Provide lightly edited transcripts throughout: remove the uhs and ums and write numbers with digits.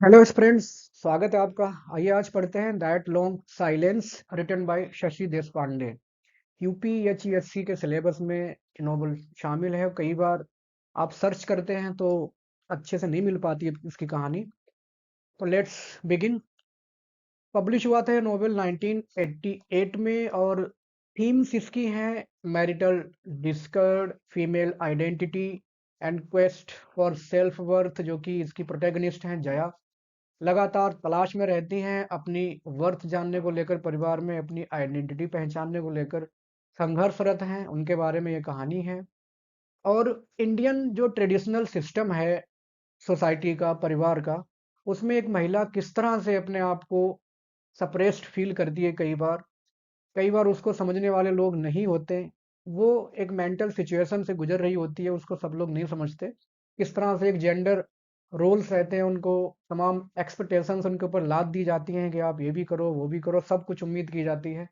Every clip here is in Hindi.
Hello friends. स्वागत है आपका। आइए आज पढ़ते हैं that long silence written by Shashi Deshpande. UPHESC के सिलेबस में ये नॉवल शामिल है। कई बार आप सर्च करते हैं तो अच्छे से नहीं मिल पाती है इसकी कहानी। तो लेट्स बिगिन। पब्लिश हुआ था ये नॉवल 1988 में और थीम्स इसकी हैं marital Discord, female identity and quest for self worth, जो कि इसकी प्रोटैगनिस्ट हैं जया। लगातार तलाश में रहती हैं अपनी वर्थ जानने को लेकर, परिवार में अपनी आइडेंटिटी पहचानने को लेकर संघर्षरत हैं, उनके बारे में ये कहानी है। और इंडियन जो ट्रेडिशनल सिस्टम है सोसाइटी का, परिवार का, उसमें एक महिला किस तरह से अपने आप को सप्रेस्ड फील करती है। कई बार उसको समझने वाले लोग नहीं होते। वो एक मेंटल सिचुएशन से गुजर रही होती है, उसको सब लोग नहीं समझते। किस तरह से एक जेंडर रोल्स रहते हैं, उनको तमाम एक्सपेक्टेशंस उनके ऊपर लाद दी जाती हैं कि आप ये भी करो वो भी करो, सब कुछ उम्मीद की जाती है।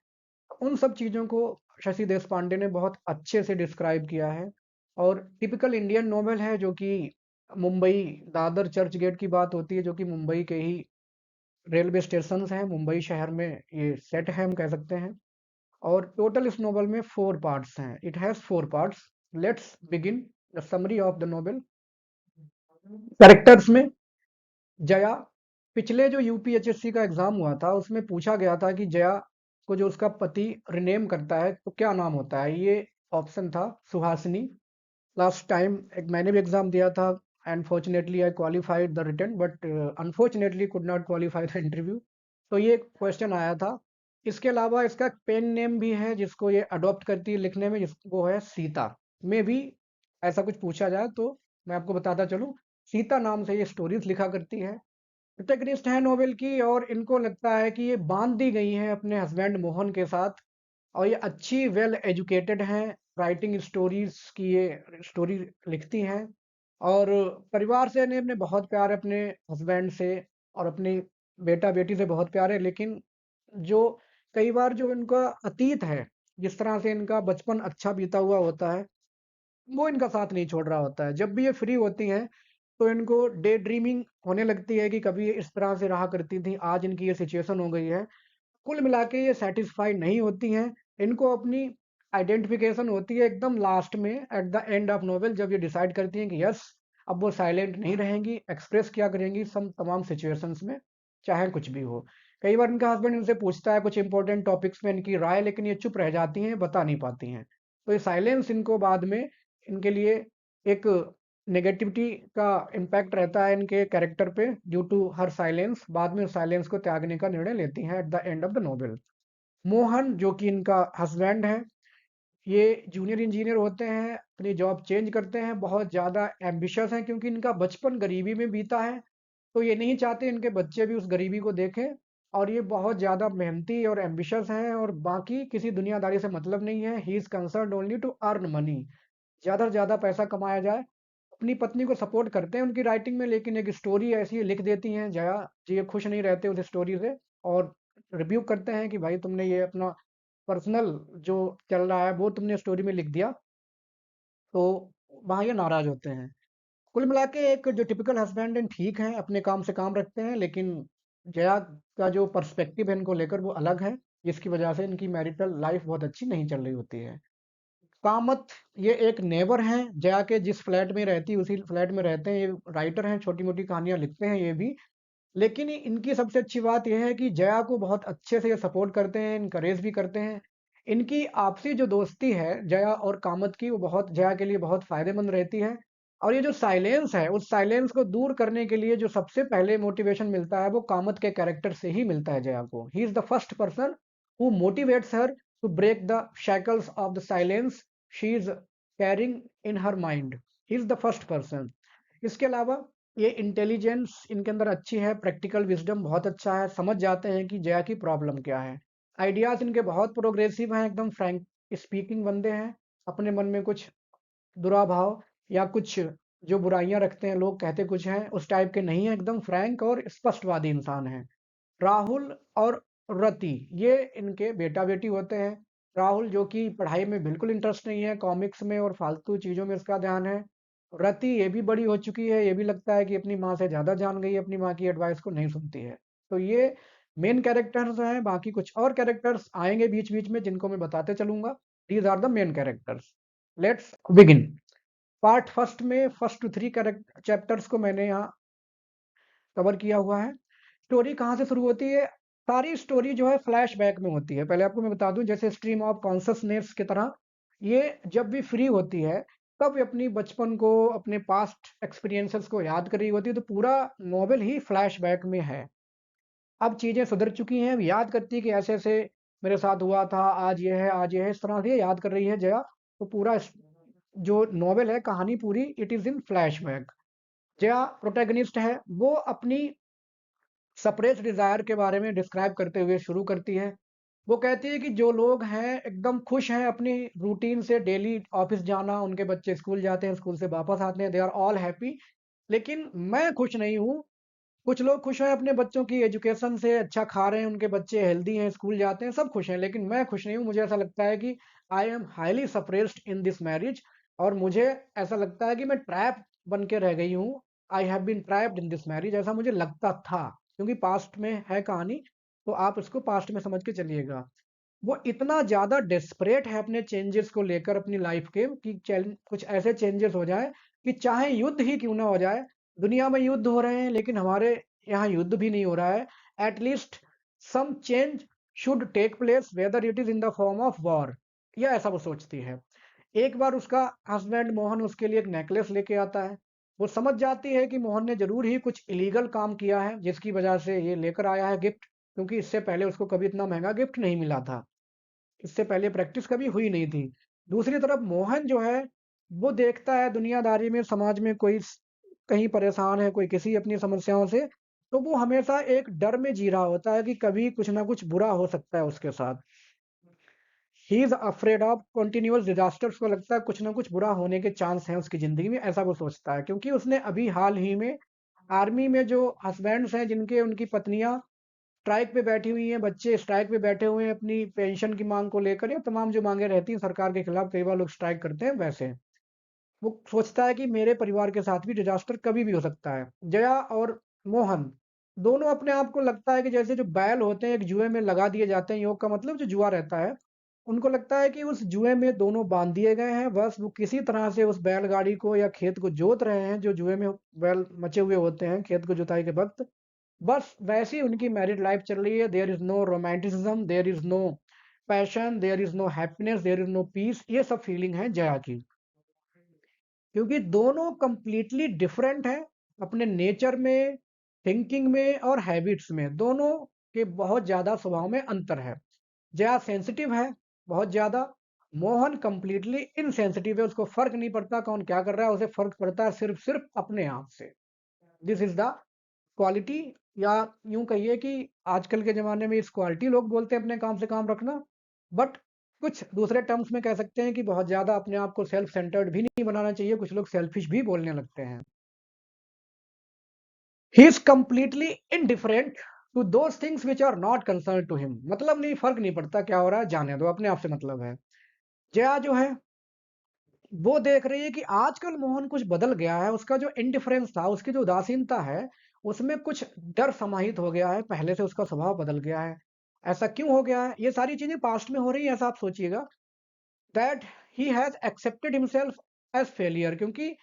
उन सब चीज़ों को शशि देश पांडे ने बहुत अच्छे से डिस्क्राइब किया है। और टिपिकल इंडियन नॉवेल है जो कि मुंबई दादर चर्च गेट की बात होती है, जो कि मुंबई के ही रेलवे स्टेशन हैं, मुंबई शहर में ये सेट है, हम कह सकते हैं। और टोटल इस नोवेल में 4 पार्ट्स हैं। It has 4 parts. Let's begin the summary of the novel. Characters में जया, पिछले जो यूपीएचएससी का एग्जाम हुआ था उसमें पूछा गया था कि जया को जो उसका पति रिनेम करता है तो क्या नाम होता है। ये ऑप्शन था सुहासिनी। लास्ट टाइम एक मैंने भी एग्जाम दिया था and fortunately I qualified the written, but unfortunately could not qualify the interview. तो ये क्वेश्चन आया था। इसके अलावा इसका पेन नेम भी है जिसको ये अडॉप्ट करती है लिखने में, जिसको है सीता। में भी ऐसा कुछ पूछा जाए तो मैं आपको बताता चलूं, सीता नाम से ये स्टोरीज लिखा करती है। प्रोटैगनिस्ट है नोवेल की, और इनको लगता है कि ये बांध दी गई हैं अपने हस्बैंड मोहन के साथ। और ये अच्छी वेल एजुकेटेड हैं, राइटिंग स्टोरीज की ये स्टोरी लिखती हैं। और परिवार से इन्हें अपने बहुत प्यार है, अपने हस्बैंड से और अपनी बेटा बेटी से बहुत प्यार है। लेकिन जो कई बार जो इनका अतीत है, जिस तरह से इनका बचपन अच्छा बीता हुआ होता है, वो इनका साथ नहीं छोड़ रहा होता है। जब भी ये फ्री होती हैं तो इनको डे ड्रीमिंग होने लगती है कि कभी ये इस तरह से रहा करती थी, आज इनकी ये सिचुएशन हो गई है। कुल मिला के ये सैटिस्फाइड नहीं होती हैं। इनको अपनी आइडेंटिफिकेशन होती है एकदम लास्ट में, at the end of novel, जब ये डिसाइड करती हैं कि यस, अब वो साइलेंट नहीं रहेंगी, एक्सप्रेस किया करेंगी सम तमाम सिचुएशंस में, चाहे कुछ भी हो। कई बार इनका हस्बैंड इनसे पूछता है कुछ इंपॉर्टेंट टॉपिक्स में इनकी राय, लेकिन ये चुप रह जाती हैं, बता नहीं पाती हैं। तो ये साइलेंस इनको बाद में इनके लिए एक नेगेटिविटी का इम्पैक्ट रहता है इनके कैरेक्टर पे। ड्यू टू हर साइलेंस, बाद में साइलेंस को त्यागने का निर्णय लेती हैं at the end of the novel. Mohan, जो कि इनका हस्बैंड है, ये जूनियर इंजीनियर होते हैं, अपनी जॉब चेंज करते हैं, बहुत ज़्यादा एम्बिशियस हैं क्योंकि इनका बचपन गरीबी में बीता है। तो ये नहीं चाहते इनके बच्चे भी उस गरीबी को देखें। और ये बहुत ज़्यादा मेहनती और एम्बिशियस हैं, और बाकी किसी दुनियादारी से मतलब नहीं है। He is concerned only to earn money, ज़्यादा से ज़्यादा पैसा कमाया जाए। अपनी पत्नी को सपोर्ट करते हैं उनकी राइटिंग में, लेकिन एक स्टोरी ऐसी लिख देती हैं जया जी, ये खुश नहीं रहते उस स्टोरी से। और रिव्यू करते हैं कि भाई तुमने ये अपना पर्सनल जो चल रहा है वो तुमने स्टोरी में लिख दिया। तो वहाँ ये नाराज होते हैं। कुल मिला के एक जो टिपिकल हस्बैंड एंड ठीक है, अपने काम से काम रखते हैं, लेकिन जया का जो पर्सपेक्टिव है इनको लेकर वो अलग है, जिसकी वजह से इनकी मैरिटल लाइफ बहुत अच्छी नहीं चल रही होती है। कामत, ये एक नेबर हैं जया के, जिस फ्लैट में रहती उसी फ्लैट में रहते हैं। ये राइटर हैं, छोटी मोटी कहानियां लिखते हैं ये भी। लेकिन इनकी सबसे अच्छी बात यह है कि जया को बहुत अच्छे से ये सपोर्ट करते हैं, इनकरेज भी करते हैं। इनकी आपसी जो दोस्ती है जया और कामत की, वो बहुत जया के लिए बहुत फायदेमंद रहती है। और ये जो साइलेंस है, उस साइलेंस को दूर करने के लिए जो सबसे पहले मोटिवेशन मिलता है वो कामत के कैरेक्टर से ही मिलता है जया को। He is the first person who motivates her to break the shackles of the silence she is carrying in her mind. He is the first person. इसके अलावा ये इंटेलिजेंस इनके अंदर अच्छी है, प्रैक्टिकल विजडम बहुत अच्छा है, समझ जाते हैं कि जया की प्रॉब्लम क्या है। आइडियाज इनके बहुत प्रोग्रेसिव हैं, एकदम फ्रैंक स्पीकिंग बंदे हैं। अपने मन में कुछ दुराभाव या कुछ जो बुराइयां रखते हैं, लोग कहते कुछ हैं, उस टाइप के नहीं है, एकदम फ्रैंक और स्पष्टवादी इंसान है। राहुल और रति, ये इनके बेटा बेटी होते हैं। राहुल जो कि पढ़ाई में बिल्कुल इंटरेस्ट नहीं है, कॉमिक्स में और फालतू चीज़ों में इसका ध्यान है। रति ये भी बड़ी हो चुकी है, ये भी लगता है कि अपनी माँ से ज़्यादा जान गई है, अपनी माँ की एडवाइस को नहीं सुनती है। तो ये मेन कैरेक्टर्स हैं, बाकी कुछ और कैरेक्टर्स आएँगे बीच-बीच में जिनको मैं बताते चलूँगा। These are the main characters. Let's begin. Part first में फर्स्ट टू 3 चैप्टर्स को मैंने यहाँ कवर किया हुआ है। स्टोरी कहाँ से शुरू होती है? सारी स्टोरी जो है फ्लैशबैक में होती है। पहले आपको मैं बता दूँ, जैसे स्ट्रीम ऑफ कॉन्शसनेस की तरह ये जब भी फ्री होती है, तब ये अपनी बचपन को, अपने पास्ट एक्सपीरियंसेस को याद कर रही होती है, तो पूरा नॉवेल ही फ्लैशबैक में है। अब चीज़ें सुधर चुकी हैं, अब याद करती है कि ऐसे-ऐसे मेरे साथ हुआ था, आज ये है, आज ये है, इस तरह से याद कर रही है जया। तो पूरा जो नॉवेल है, कहानी पूरी it is in flashback. Jaya protagonist है, वो अपनी सप्रेस डिज़ायर के बारे में डिस्क्राइब करते हुए शुरू करती है। वो कहती है कि जो लोग हैं एकदम खुश हैं अपनी रूटीन से, डेली ऑफिस जाना, उनके बच्चे स्कूल जाते हैं, स्कूल से वापस आते हैं, दे आर ऑल हैप्पी। लेकिन मैं खुश नहीं हूँ। कुछ लोग खुश हैं अपने बच्चों की एजुकेशन से, अच्छा खा रहे हैं, उनके बच्चे हेल्दी हैं, स्कूल जाते हैं, सब खुश हैं, लेकिन मैं खुश नहीं हूँ। मुझे ऐसा लगता है कि I am highly suppressed in this marriage, और मुझे ऐसा लगता है कि मैं ट्रैप बन के रह गई हूँ। I have been trapped in this marriage, ऐसा मुझे लगता था, क्योंकि पास्ट में है कहानी, तो आप इसको पास्ट में समझ के चलिएगा। वो इतना ज़्यादा डेस्परेट है अपने चेंजेस को लेकर अपनी लाइफ के, कि कुछ ऐसे चेंजेस हो जाए कि चाहे युद्ध ही क्यों ना हो जाए। दुनिया में युद्ध हो रहे हैं, लेकिन हमारे यहाँ युद्ध भी नहीं हो रहा है। At least some change should take place, whether it is in the form of war, या ऐसा वो सोचती है। एक बार उसका हस्बैंड मोहन उसके लिए एक नेकलेस लेके आता है। वो समझ जाती है कि मोहन ने जरूर ही कुछ इलीगल काम किया है, जिसकी वजह से ये लेकर आया है गिफ्ट, क्योंकि इससे पहले उसको कभी इतना महंगा गिफ्ट नहीं मिला था। इससे पहले प्रैक्टिस कभी हुई नहीं थी। दूसरी तरफ मोहन जो है, वो देखता है दुनियादारी में, समाज में कोई कहीं परेशान है, कोई किसी अपनी समस्याओं से, तो वो हमेशा एक डर में जी रहा होता है कि कभी कुछ ना कुछ बुरा हो सकता है उसके साथ। He is afraid of continuous disasters, को लगता है कुछ ना कुछ बुरा होने के चांस हैं उसकी जिंदगी में, ऐसा वो सोचता है, क्योंकि उसने अभी हाल ही में आर्मी में जो हस्बैंड्स हैं, जिनके उनकी पत्नियां स्ट्राइक पे बैठी हुई हैं, बच्चे स्ट्राइक पे बैठे हुए हैं अपनी पेंशन की मांग को लेकर, या तमाम जो मांगे रहती हैं सरकार के खिलाफ, कई बार लोग स्ट्राइक करते हैं वैसे। वो सोचता है कि मेरे परिवार के साथ भी डिजास्टर कभी भी हो सकता है। जया और मोहन दोनों अपने आप को लगता है कि जैसे जो बैल होते हैं एक जुए में लगा दिए जाते हैं, योग का मतलब जो जुआ रहता है, उनको लगता है कि उस जुए में दोनों बांध दिए गए हैं, बस वो किसी तरह से उस बैलगाड़ी को या खेत को जोत रहे हैं, जो जुए में बैल मचे हुए होते हैं खेत को जुताई के वक्त। बस वैसी उनकी मैरिड लाइफ चल रही है। There is no romanticism, there is no passion, there is no happiness, there is no peace, ये सब फीलिंग है जया की, क्योंकि दोनों कंप्लीटली डिफरेंट हैं अपने नेचर में, थिंकिंग में और हैबिट्स में। दोनों के बहुत ज्यादा स्वभाव में अंतर है। जया सेंसिटिव है बहुत ज्यादा, मोहन कंप्लीटली इनसेंसिटिव है, उसको फर्क नहीं पड़ता कौन क्या कर रहा है, उसे फर्क पड़ता है सिर्फ सिर्फ अपने आप से। दिस इज द क्वालिटी, या यूं कहिए कि आजकल के ज़माने में इस क्वालिटी लोग बोलते हैं अपने काम से काम रखना। बट कुछ दूसरे टर्म्स में कह सकते हैं कि बहुत ज़्यादा अपने आप को सेल्फ सेंटर्ड भी नहीं बनाना चाहिए, कुछ लोग सेल्फिश भी बोलने लगते हैं। He is completely indifferent to those things which are not concern to him, मतलब नहीं, फर्क नहीं पड़ता क्या हो रहा है, जाने दो, अपने आप से मतलब है। जया जो है, वो देख रही है कि आजकल मोहन कुछ बदल गया है, उसका जो इंडिफरेंस था, उसकी जो उदासीनता है, उसमें कुछ डर समाहित हो गया है, पहले से उसका स्वभाव बदल गया है। ऐसा क्यों हो गया है? ये सारी चीजें पास्ट में हो रही हैं, ऐसा आप सोचिएगा। That he has accepted himself as failure, क्योंकि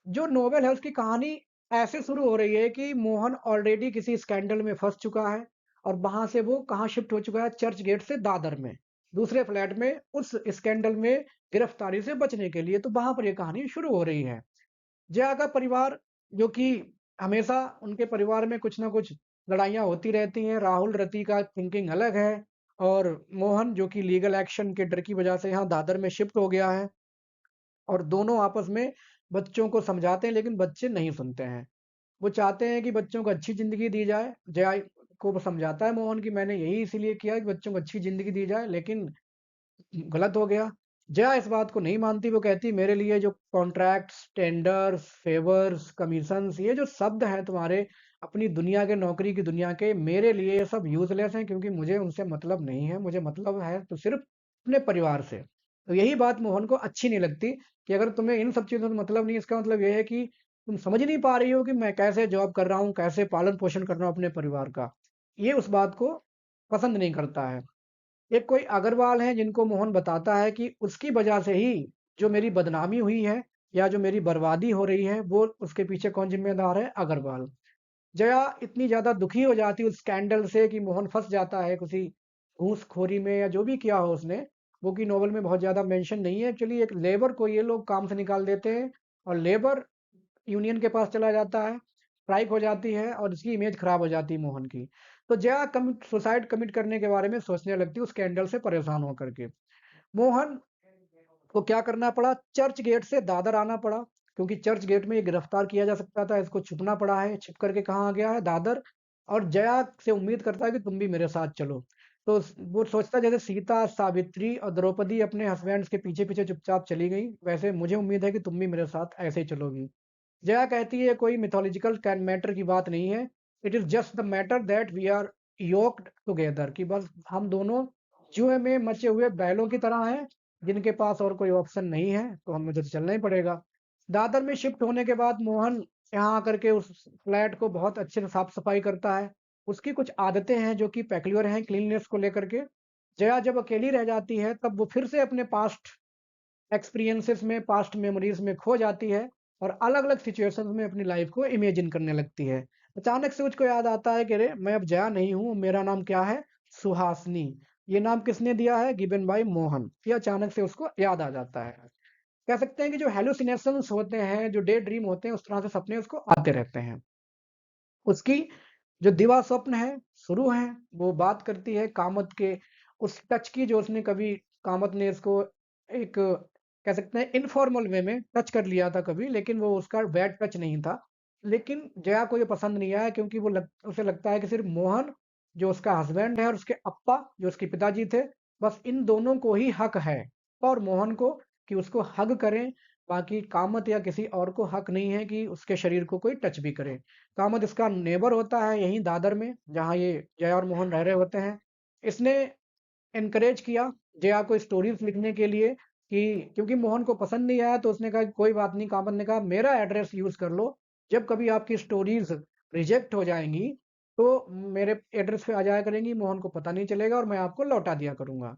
जो नोवेल है उसकी कहानी ऐसे शुरू हो रही है कि मोहन ऑलरेडी किसी स्कैंडल में फंस चुका है, और वहां से वो कहाँ शिफ्ट हो चुका है, चर्च गेट से दादर में, दूसरे फ्लैट में, उस स्कैंडल में गिरफ्तारी से बचने के लिए। तो वहां पर ये कहानी शुरू हो रही है। जया का परिवार, जो कि हमेशा उनके परिवार में कुछ ना कुछ लड़ाइयाँ होती रहती हैं। राहुल रति का थिंकिंग अलग है, और मोहन जो कि लीगल एक्शन के डर की वजह से यहाँ दादर में शिफ्ट हो गया है, और दोनों आपस में बच्चों को समझाते हैं, लेकिन बच्चे नहीं सुनते हैं। वो चाहते हैं कि बच्चों को अच्छी ज़िंदगी दी जाए। जया को वो समझाता है मोहन कि मैंने यही इसीलिए किया कि बच्चों को अच्छी ज़िंदगी दी जाए, लेकिन गलत हो गया। जया इस बात को नहीं मानती, वो कहती मेरे लिए जो कॉन्ट्रैक्ट्स, टेंडर्स, फेवर्स, कमीशंस, ये जो शब्द हैं तुम्हारे अपनी दुनिया के, नौकरी की दुनिया के, मेरे लिए ये सब यूज़लेस हैं, क्योंकि मुझे उनसे मतलब नहीं है। मुझे मतलब है तो सिर्फ़ अपने परिवार से। तो यही बात मोहन को अच्छी नहीं लगती। कि अगर तुम्हें इन सब चीज़ों से मतलब नहीं, इसका मतलब ये है कि तुम समझ नहीं पा रही हो कि मैं कैसे जॉब कर रहा हूँ, कैसे पालन पोषण कर रहा हूँ अपने परिवार का। ये उस बात को पसंद नहीं करता है। एक कोई अग्रवाल है जिनको मोहन बताता है कि उसकी वजह से ही जो मेरी बदनामी हुई है या जो मेरी बर्बादी हो रही है, वो उसके पीछे कौन जिम्मेदार है? अग्रवाल। जया इतनी ज़्यादा दुखी हो जाती है उस स्कैंडल से कि मोहन फँस जाता है किसी घूसखोरी में या जो भी किया हो उसने, वो कि नॉवल में बहुत ज़्यादा मेंशन नहीं है। एक्चुअली एक लेबर को ये लोग काम से निकाल देते हैं और लेबर यूनियन के पास चला जाता है, स्ट्राइक हो जाती है और इसकी इमेज खराब हो जाती है मोहन की। तो जया सुसाइड कमिट करने के बारे में सोचने लगती है उस स्कैंडल से परेशान होकर के। मोहन को क्या करना पड़ा? चर्च गेट से दादर आना पड़ा, क्योंकि चर्च गेट में ये गिरफ्तार किया जा सकता था, इसको छुपना पड़ा है। छिप करके कहाँ आ गया है? दादर। और जया से उम्मीद करता है कि तुम भी मेरे साथ चलो। तो वो सोचता है जैसे सीता, सावित्री और द्रौपदी अपने हस्बैंड्स के पीछे पीछे चुपचाप चली गई, वैसे मुझे उम्मीद है कि तुम भी मेरे साथ ऐसे ही चलोगी। जया कहती है कोई मिथोलॉजिकल मैटर की बात नहीं है, it is just the matter that we are yoked together, कि बस हम दोनों जुए में मचे हुए बैलों की तरह हैं, जिनके पास और कोई ऑप्शन नहीं है, तो हमें तो चलना ही पड़ेगा। दादर में शिफ्ट होने के बाद मोहन यहाँ आकर के उस फ्लैट को बहुत अच्छे से साफ सफाई करता है। उसकी कुछ आदतें हैं जो कि पेक्युलर हैं क्लीननेस को लेकर के। जया जब अकेली रह जाती है तब वो फिर से अपने पास्ट एक्सपीरियंसेस में, पास्ट मेमोरीज में खो जाती है और अलग-अलग सिचुएशंस में अपनी लाइफ को इमेजिन करने लगती है। अचानक से उसको याद आता है कि अरे! मैं अब जया नहीं हूँ, मेरा नाम क्या है? सुहासिनी। ये नाम किसने दिया है? Given by Mohan. ये अचानक से उसको याद आ जाता है। कह सकते हैं कि जो हैलुसिनेशंस होते हैं, जो डे ड्रीम होते हैं, उस तरह से सपने उसको आते रहते हैं। उसकी जो दिवा स्वप्न है, शुरू है, वो बात करती है कामत के उस टच की जो उसने कभी कामत ने इसको एक कह सकते हैं इनफॉर्मल वे में टच कर लिया था कभी, लेकिन वो उसका बैड टच नहीं था। लेकिन जया को ये पसंद नहीं आया क्योंकि उसे लगता है कि सिर्फ मोहन जो उसका हस्बैंड है और उसके अप्पा जो उसके पिताजी थे, बस इन दोनों को ही हक है और मोहन को कि उसको हग करें, बाकी कामत या किसी और को हक नहीं है कि उसके शरीर को कोई टच भी करे। कामत इसका नेबर होता है यहीं दादर में, जहाँ ये जया और मोहन रह रहे होते हैं। इसने एनकरेज किया जया को स्टोरीज लिखने के लिए कि क्योंकि मोहन को पसंद नहीं आया तो उसने कहा कि कोई बात नहीं, कामत ने कहा मेरा एड्रेस यूज कर लो, जब कभी आपकी स्टोरीज रिजेक्ट हो जाएंगी तो मेरे एड्रेस पे आ जाया करेंगी, मोहन को पता नहीं चलेगा और मैं आपको लौटा दिया करूंगा।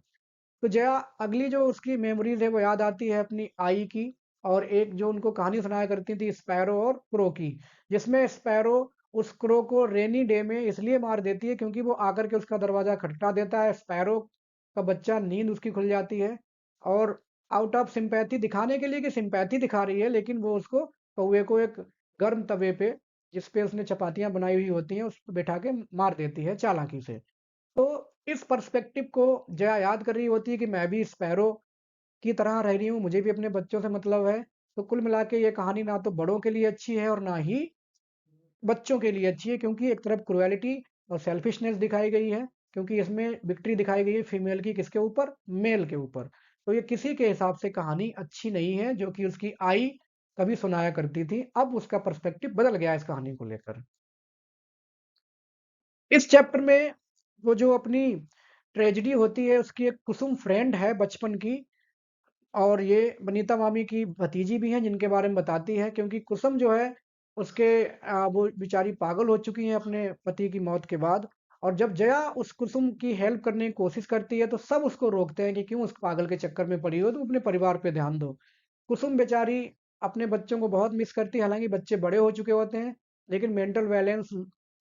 तो जया अगली जो उसकी मेमोरीज है वो याद आती है अपनी आई की, और एक जो उनको कहानी सुनाया करती थी स्पैरो और क्रो की, जिसमें स्पैरो उस क्रो को रेनी डे में इसलिए मार देती है क्योंकि वो आकर के उसका दरवाजा खटखटा देता है। स्पैरो का बच्चा, नींद उसकी खुल जाती है और आउट ऑफ सिंपैथी दिखाने के लिए कि सिंपैथी दिखा रही है, लेकिन वो उसको कौवे को एक गर्म तवे पे जिस पे उसने चपातियां बनाई हुई होती हैं उस पर बैठा के मार देती है चालाकी से। तो इस पर्सपेक्टिव को जया याद कर रही होती है कि मैं भी स्पैरो की तरह रह रही हूँ, मुझे भी अपने बच्चों से मतलब है। तो कुल मिला के ये कहानी ना तो बड़ों के लिए अच्छी है और ना ही बच्चों के लिए अच्छी है, क्योंकि एक तरफ क्रुएलिटी और सेल्फिशनेस दिखाई गई है, क्योंकि इसमें विक्ट्री दिखाई गई है फीमेल की किसके ऊपर? मेल के ऊपर। तो ये किसी के हिसाब से कहानी अच्छी नहीं है, जो कि उसकी आई कभी सुनाया करती थी। अब उसका पर्सपेक्टिव बदल गया है इस कहानी को लेकर। इस चैप्टर में वो जो अपनी ट्रेजेडी होती है, उसकी एक कुसुम फ्रेंड है बचपन की, और ये बनीता मामी की भतीजी भी हैं जिनके बारे में बताती है, क्योंकि कुसुम जो है उसके वो बेचारी पागल हो चुकी हैं अपने पति की मौत के बाद। और जब जया उस कुसुम की हेल्प करने की कोशिश करती है तो सब उसको रोकते हैं कि क्यों उस पागल के चक्कर में पड़ी हो, तुम अपने परिवार पे ध्यान दो। कुसुम बेचारी अपने बच्चों को बहुत मिस करती है, हालांकि बच्चे बड़े हो चुके होते हैं, लेकिन मेंटल बैलेंस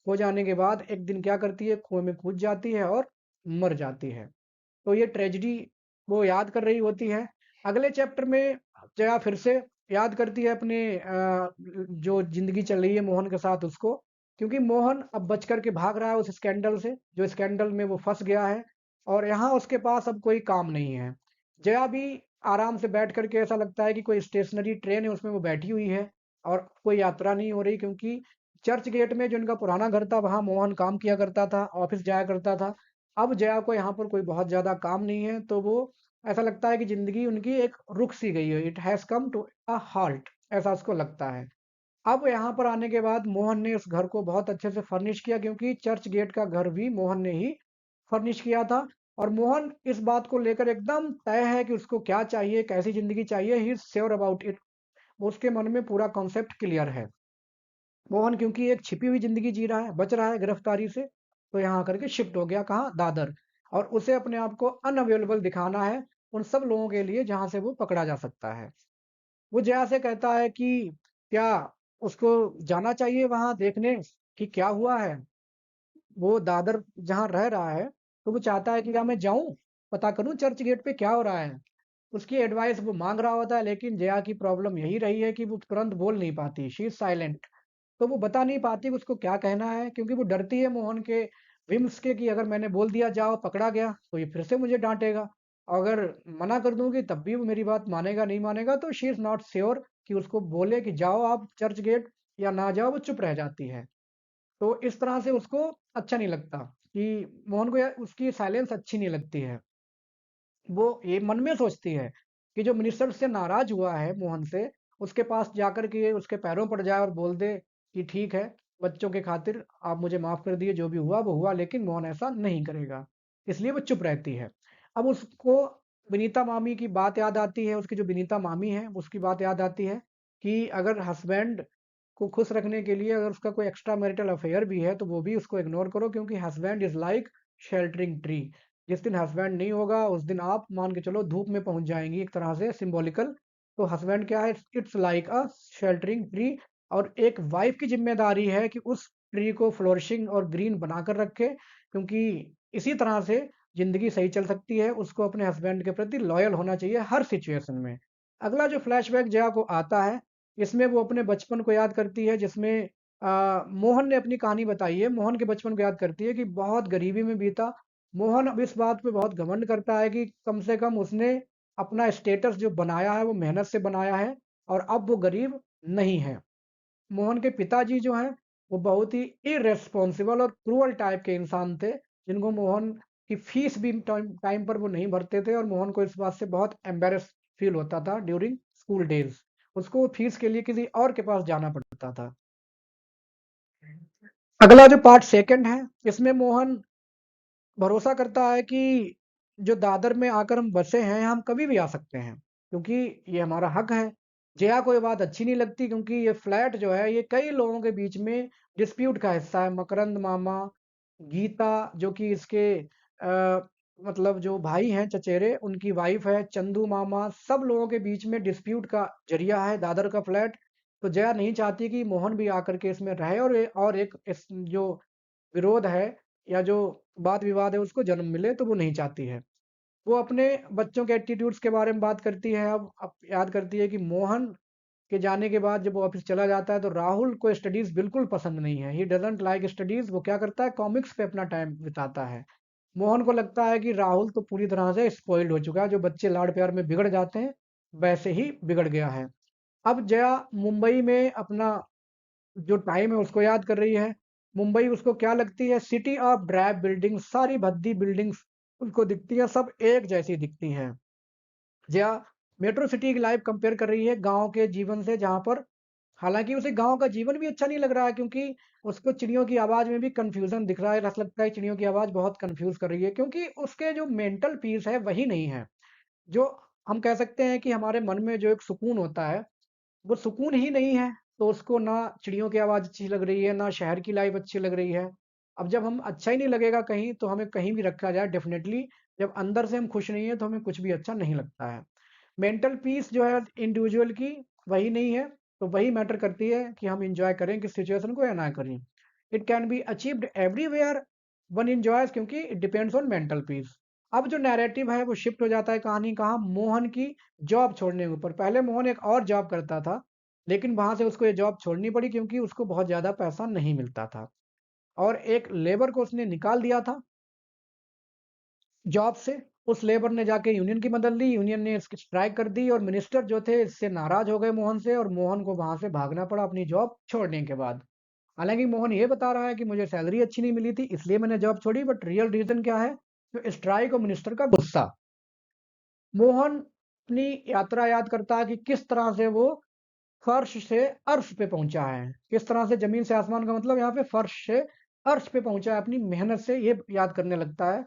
हो जाने के बाद एक दिन क्या करती है, कुएं में कूद जाती है और मर जाती है। तो ये ट्रेजेडी वो याद कर रही होती है। अगले चैप्टर में जया फिर से याद करती है अपने जो ज़िंदगी चल रही है मोहन के साथ उसको, क्योंकि मोहन अब बच कर के भाग रहा है उस स्कैंडल से, जो स्कैंडल में वो फँस गया है और यहाँ उसके पास अब कोई काम नहीं है। जया भी आराम से बैठ कर के ऐसा लगता है कि कोई स्टेशनरी ट्रेन है उसमें वो बैठी हुई है और कोई यात्रा नहीं हो रही, क्योंकि चर्च गेट में जो इनका पुराना घर था वहाँ मोहन काम किया करता था, ऑफ़िस जाया करता था। अब जया को यहाँ पर कोई बहुत ज़्यादा काम नहीं है, तो वो ऐसा लगता है कि ज़िंदगी उनकी एक रुक सी गई है, it has come to a halt, ऐसा उसको लगता है। अब यहाँ पर आने के बाद मोहन ने उस घर को बहुत अच्छे से फर्निश किया, क्योंकि चर्च गेट का घर भी मोहन ने ही फर्निश किया था। और मोहन इस बात को लेकर एकदम तय है कि उसको क्या चाहिए, कैसी ज़िंदगी चाहिए, he is sure about it. उसके मन में पूरा कॉन्सेप्ट क्लियर है। मोहन क्योंकि एक छिपी हुई ज़िंदगी जी रहा है, बच रहा है गिरफ्तारी से, तो यहाँ आकर के शिफ्ट हो गया कहाँ? दादर। और उसे अपने आप को अनअवेलेबल दिखाना है उन सब लोगों के लिए जहाँ से वो पकड़ा जा सकता है। वो जया से कहता है कि क्या उसको जाना चाहिए वहाँ देखने कि क्या हुआ है? वो दादर जहाँ रह रहा है, तो वो चाहता है कि क्या मैं जाऊँ, पता करूँ चर्च गेट पे क्या हो रहा है? उसकी एडवाइस वो माँग रहा होता है, लेकिन जया की प्रॉब्लम यही रही है कि वो तुरंत बोल नहीं पाती, शी इज़ साइलेंट। तो वो बता नहीं पाती कि उसको क्या कहना है, क्योंकि वो डरती है मोहन के विम्स के कि अगर मैंने बोल दिया जाओ पकड़ा गया तो ये फिर से मुझे डांटेगा। अगर मना कर दूंगी तब भी वो मेरी बात मानेगा नहीं मानेगा, तो शी इज नॉट श्योर कि उसको बोले कि जाओ आप चर्च गेट या ना जाओ, वो चुप रह जाती है। तो इस तरह से उसको अच्छा नहीं लगता कि मोहन को उसकी साइलेंस अच्छी नहीं लगती है। वो ये मन में सोचती है कि जो मिनिस्टर से नाराज हुआ है मोहन से, उसके पास जाकर के उसके पैरों पड़ जाए और बोल दे कि ठीक है, बच्चों के खातिर आप मुझे माफ कर दिए, जो भी हुआ वो हुआ, लेकिन मोहन ऐसा नहीं करेगा। इसलिए वो चुप रहती है। अब उसको विनीता मामी की बात याद आती है, उसकी जो विनीता मामी है उसकी बात याद आती है कि अगर हस्बैंड को खुश रखने के लिए अगर उसका कोई एक्स्ट्रा मैरिटल अफेयर भी है तो वो भी उसको इग्नोर करो, क्योंकि husband is like sheltering tree. जिस दिन हस्बैंड नहीं होगा उस दिन आप मान के चलो धूप में पहुंच जाएंगी, एक तरह से सिंबॉलिकल। तो हस्बैंड क्या है? It's like a sheltering tree. और एक वाइफ की जिम्मेदारी है कि उस ट्री को फ्लोरिशिंग और ग्रीन बनाकर रखे, क्योंकि इसी तरह से जिंदगी सही चल सकती है। उसको अपने हस्बैंड के प्रति लॉयल होना चाहिए हर सिचुएशन में। अगला जो फ्लैशबैक जया को आता है, इसमें वो अपने बचपन को याद करती है, जिसमें मोहन ने अपनी कहानी बताई है। मोहन के बचपन को याद करती है कि बहुत गरीबी में बीता। मोहन अब इस बात पे बहुत घमंड करता है कि कम से कम उसने अपना स्टेटस जो बनाया है वो मेहनत से बनाया है, और अब वो गरीब नहीं है। मोहन के पिताजी जो हैं वो बहुत ही इरेस्पॉन्सिबल और क्रूअल टाइप के इंसान थे, जिनको मोहन की फीस भी टाइम टाइम पर वो नहीं भरते थे, और मोहन को इस बात से बहुत एम्बेरस फील होता था ड्यूरिंग स्कूल डेज। उसको फीस के लिए किसी और के पास जाना पड़ता था। अगला जो पार्ट सेकंड है, इसमें मोहन भरोसा करता है कि जो दादर में आकर हम बसे हैं, हम कभी भी आ सकते हैं, क्योंकि ये हमारा हक है। जया को ये बात अच्छी नहीं लगती, क्योंकि ये फ्लैट जो है ये कई लोगों के बीच में डिस्प्यूट का हिस्सा है। मकरंद मामा, गीता जो कि इसके मतलब जो भाई हैं चचेरे, उनकी वाइफ है, चंदू मामा, सब लोगों के बीच में डिस्प्यूट का जरिया है दादर का फ्लैट। तो जया नहीं चाहती कि मोहन भी आकर के इसमें रहे, और एक इस जो विरोध है या जो वाद विवाद है उसको जन्म मिले, तो वो नहीं चाहती है। वो अपने बच्चों के एटीट्यूड्स के बारे में बात करती है। अब याद करती है कि मोहन के जाने के बाद जब वो ऑफिस चला जाता है तो राहुल को स्टडीज बिल्कुल पसंद नहीं है, ही डजंट लाइक स्टडीज। वो क्या करता है? कॉमिक्स पे अपना टाइम बिताता है। मोहन को लगता है कि राहुल तो पूरी तरह से स्पॉइल्ड हो चुका है, जो बच्चे लाड़ प्यार में बिगड़ जाते हैं वैसे ही बिगड़ गया है। अब जया मुंबई में अपना जो टाइम है उसको याद कर रही है। मुंबई उसको क्या लगती है? सिटी ऑफ ड्राइव बिल्डिंग, सारी भद्दी बिल्डिंग्स उसको दिखती है, सब एक जैसी दिखती हैं। जया मेट्रो सिटी की लाइफ कंपेयर कर रही है गांव के जीवन से, जहां पर हालांकि उसे गांव का जीवन भी अच्छा नहीं लग रहा है, क्योंकि उसको चिड़ियों की आवाज में भी कंफ्यूजन दिख रहा है। ऐसा लगता है चिड़ियों की आवाज बहुत कंफ्यूज कर रही है, क्योंकि उसके जो मेंटल पीस है वही नहीं है। जो हम कह सकते हैं कि हमारे मन में जो एक सुकून होता है, वो सुकून ही नहीं है। तो उसको ना चिड़ियों की आवाज़ अच्छी लग रही है, ना शहर की लाइफ अच्छी लग रही है। अब जब हम अच्छा ही नहीं लगेगा कहीं, तो हमें कहीं भी रखा जाए डेफ़िनेटली जब अंदर से हम खुश नहीं हैं, तो हमें कुछ भी अच्छा नहीं लगता है। मेंटल पीस जो है इंडिविजुअल की वही नहीं है, तो वही मैटर करती है कि हम एन्जॉय करें किस सिचुएशन को या ना करें। It can be achieved everywhere one enjoys, क्योंकि it depends on mental peace. अब जो नैरेटिव है वो शिफ्ट हो जाता है कहानी कहाँ? मोहन की जॉब छोड़ने के ऊपर। पहले मोहन एक और जॉब करता था, लेकिन वहां से उसको ये जॉब छोड़नी पड़ी क्योंकि उसको बहुत ज्यादा पैसा नहीं मिलता था, और एक लेबर को उसने निकाल दिया था जॉब से। उस लेबर ने जाके यूनियन की मदद ली, यूनियन ने इसकी स्ट्राइक कर दी, और मिनिस्टर जो थे इससे नाराज हो गए मोहन से, और मोहन को वहां से भागना पड़ा अपनी जॉब छोड़ने के बाद। हालांकि मोहन ये बता रहा है कि मुझे सैलरी अच्छी नहीं मिली थी इसलिए मैंने जॉब छोड़ी, बट रियल रीजन क्या है? तो स्ट्राइक और मिनिस्टर का गुस्सा। मोहन अपनी यात्रा याद करता है कि किस तरह से वो फर्श से अर्श पे पहुंचा है। किस तरह से जमीन से आसमान का मतलब यहाँ पे फर्श से अर्श पे पहुंचा है अपनी मेहनत से, ये याद करने लगता है।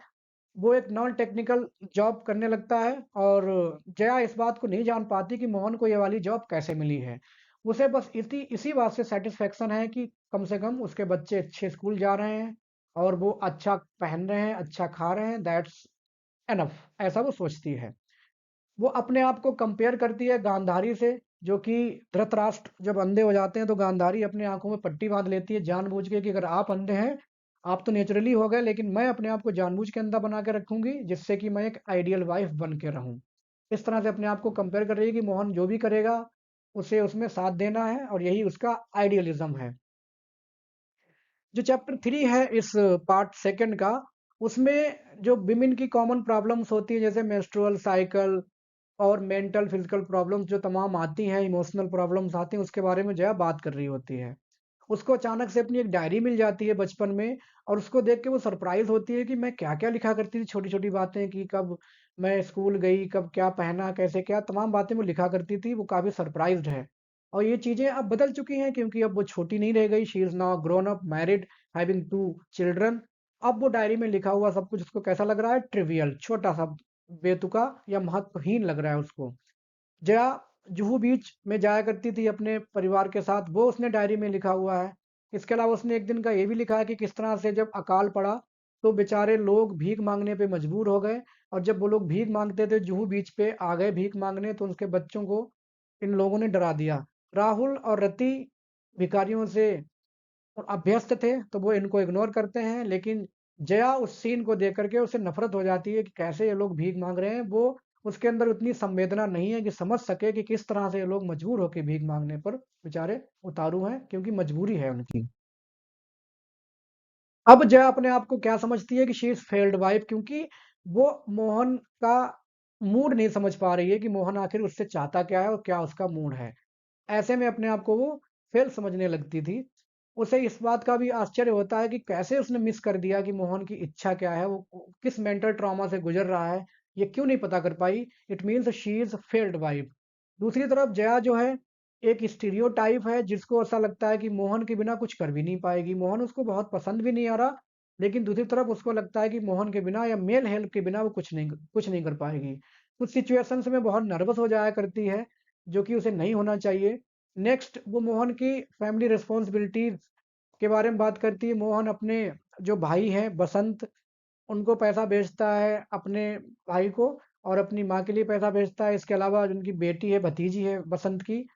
वो एक नॉन टेक्निकल जॉब करने लगता है और जया इस बात को नहीं जान पाती कि मोहन को ये वाली जॉब कैसे मिली है। उसे बस इसी इसी बात से सैटिस्फैक्शन है कि कम से कम उसके बच्चे अच्छे स्कूल जा रहे हैं और वो अच्छा पहन रहे हैं, अच्छा खा रहे हैं, दैट्स एनफ, ऐसा वो सोचती है। वो अपने आप को कंपेयर करती है गांधारी से, जो कि धृतराष्ट्र जब अंधे हो जाते हैं तो गांधारी अपनी आंखों में पट्टी बांध लेती है जानबूझ के कि अगर आप अंधे हैं, आप तो नेचुरली हो गए, लेकिन मैं अपने आप को जानबूझ के अंधा बना के रखूंगी जिससे कि मैं एक आइडियल वाइफ बन के रहूं। इस तरह से अपने आप को कंपेयर कर रही है कि मोहन जो भी करेगा उसे उसमें साथ देना है और यही उसका आइडियलिज्म है। जो चैप्टर 3 है इस पार्ट सेकंड का, उसमें जो विमेन की कॉमन प्रॉब्लम्स होती है जैसे मेंस्ट्रुअल साइकिल और मेंटल फिजिकल प्रॉब्लम्स जो तमाम आती हैं, इमोशनल प्रॉब्लम्स आती हैं, उसके बारे में जया बात कर रही होती है। उसको अचानक से अपनी एक डायरी मिल जाती है बचपन में और उसको देख के वो सरप्राइज होती है कि मैं क्या-क्या लिखा करती थी, छोटी-छोटी बातें कि कब मैं स्कूल गई, कब क्या पहना, कैसे क्या तमाम बातें वो लिखा करती थी, वो काफ़ी सरप्राइज्ड है। और ये चीज़ें अब बदल चुकी हैं क्योंकि अब वो छोटी नहीं रह गई, she is now grown up, married, having 2 children. अब वो डायरी में लिखा हुआ सब कुछ उसको कैसा लग रहा है? ट्रिवियल, छोटा-सा, बेतुका या महत्वहीन लग रहा है उसको। जया जुहू बीच में जाया करती थी अपने परिवार के साथ, वो उसने डायरी में लिखा हुआ है। इसके अलावा उसने एक दिन का ये भी लिखा है कि किस तरह से जब अकाल पड़ा, तो बेचारे लोग भीख माँगने पे मजबूर हो गए और जब वो लोग भीख माँगते थे, जुहू बीच पे आ गए भीख माँगने, तो उनके बच्चों को इन लोगों ने डरा दिया। राहुल और रति भिखारियों से अभ्यस्त थे, तो वो इनको इग्नोर करते हैं, लेकिन जया उस सीन को देख कर के उसे नफ़रत हो जाती है कि कैसे ये लोग भीख माँग रहे हैं। वो उसके अंदर उतनी संवेदना नहीं है कि समझ सके कि किस तरह से ये लोग मजबूर होके भीख माँगने पर बेचारे उतारू हैं, क्योंकि मजबूरी है उनकी। अब जया अपने आप को क्या समझती है कि शी इज़ फेल्ड वाइफ, क्योंकि वो मोहन का मूड नहीं समझ पा रही है कि मोहन आखिर उससे चाहता क्या है और क्या उसका मूड है। ऐसे में अपने आप को वो फेल समझने लगती थी। उसे इस बात का भी आश्चर्य होता है कि कैसे उसने मिस कर दिया कि मोहन की इच्छा क्या है, वो किस मेंटल ट्रॉमा से गुज़र रहा है, ये क्यों नहीं पता कर पाई? It means she is failed wife. दूसरी तरफ जया जो है, एक स्टीरियोटाइप है जिसको ऐसा लगता है कि मोहन के बिना कुछ कर भी नहीं पाएगी। मोहन उसको बहुत पसंद भी नहीं आ रहा, लेकिन दूसरी तरफ उसको लगता है कि मोहन के बिना या मेल हेल्प के बिना वो कुछ नहीं कर पाएगी। कुछ सिचुएशंस में बहुत नर्वस हो जाया करती है, जो कि उसे नहीं होना चाहिए। नेक्स्ट वो मोहन की फैमिली रिस्पॉन्सिबिलिटीज़ के बारे में बात करती है। मोहन अपने जो भाई हैं बसंत, उनको पैसा भेजता है अपने भाई को और अपनी माँ के लिए पैसा भेजता है। इसके अलावा जो उनकी बेटी है, भतीजी है बसंत की,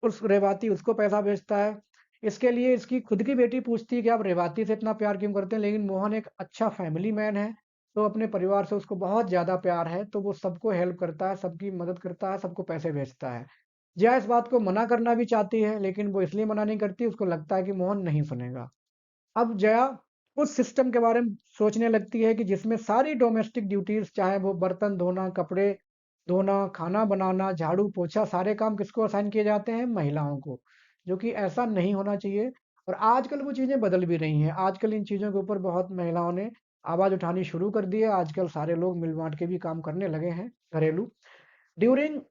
उस रेवाती उसको पैसा भेजता है। इसके लिए इसकी खुद की बेटी पूछती है कि आप रेवाती से इतना प्यार क्यों करते हैं? लेकिन मोहन एक अच्छा फैमिली मैन है, तो अपने परिवार से उसको बहुत ज़्यादा प्यार है, तो वो सबको हेल्प करता है, सबकी मदद करता है, सबको पैसे भेजता है। जया इस बात को मना करना भी चाहती है, लेकिन वो इसलिए मना नहीं करती, उसको लगता है कि मोहन नहीं सुनेगा। अब जया उस सिस्टम के बारे में सोचने लगती है कि जिसमें सारी डोमेस्टिक ड्यूटीज़, चाहे वो बर्तन धोना, कपड़े धोना, खाना बनाना, झाड़ू-पोछा, सारे काम किसको असाइन किए जाते हैं? महिलाओं को, जो कि ऐसा नहीं होना चाहिए। और आजकल वो चीज़ें बदल भी रही हैं। आजकल इन चीज़ों के ऊपर बहुत महिलाओं ने आवाज़ उठानी शुरू कर दी है। आजकल सारे लोग मिल-बाँट के भी काम करने लगे हैं, घरेलू। ड्यूरिंग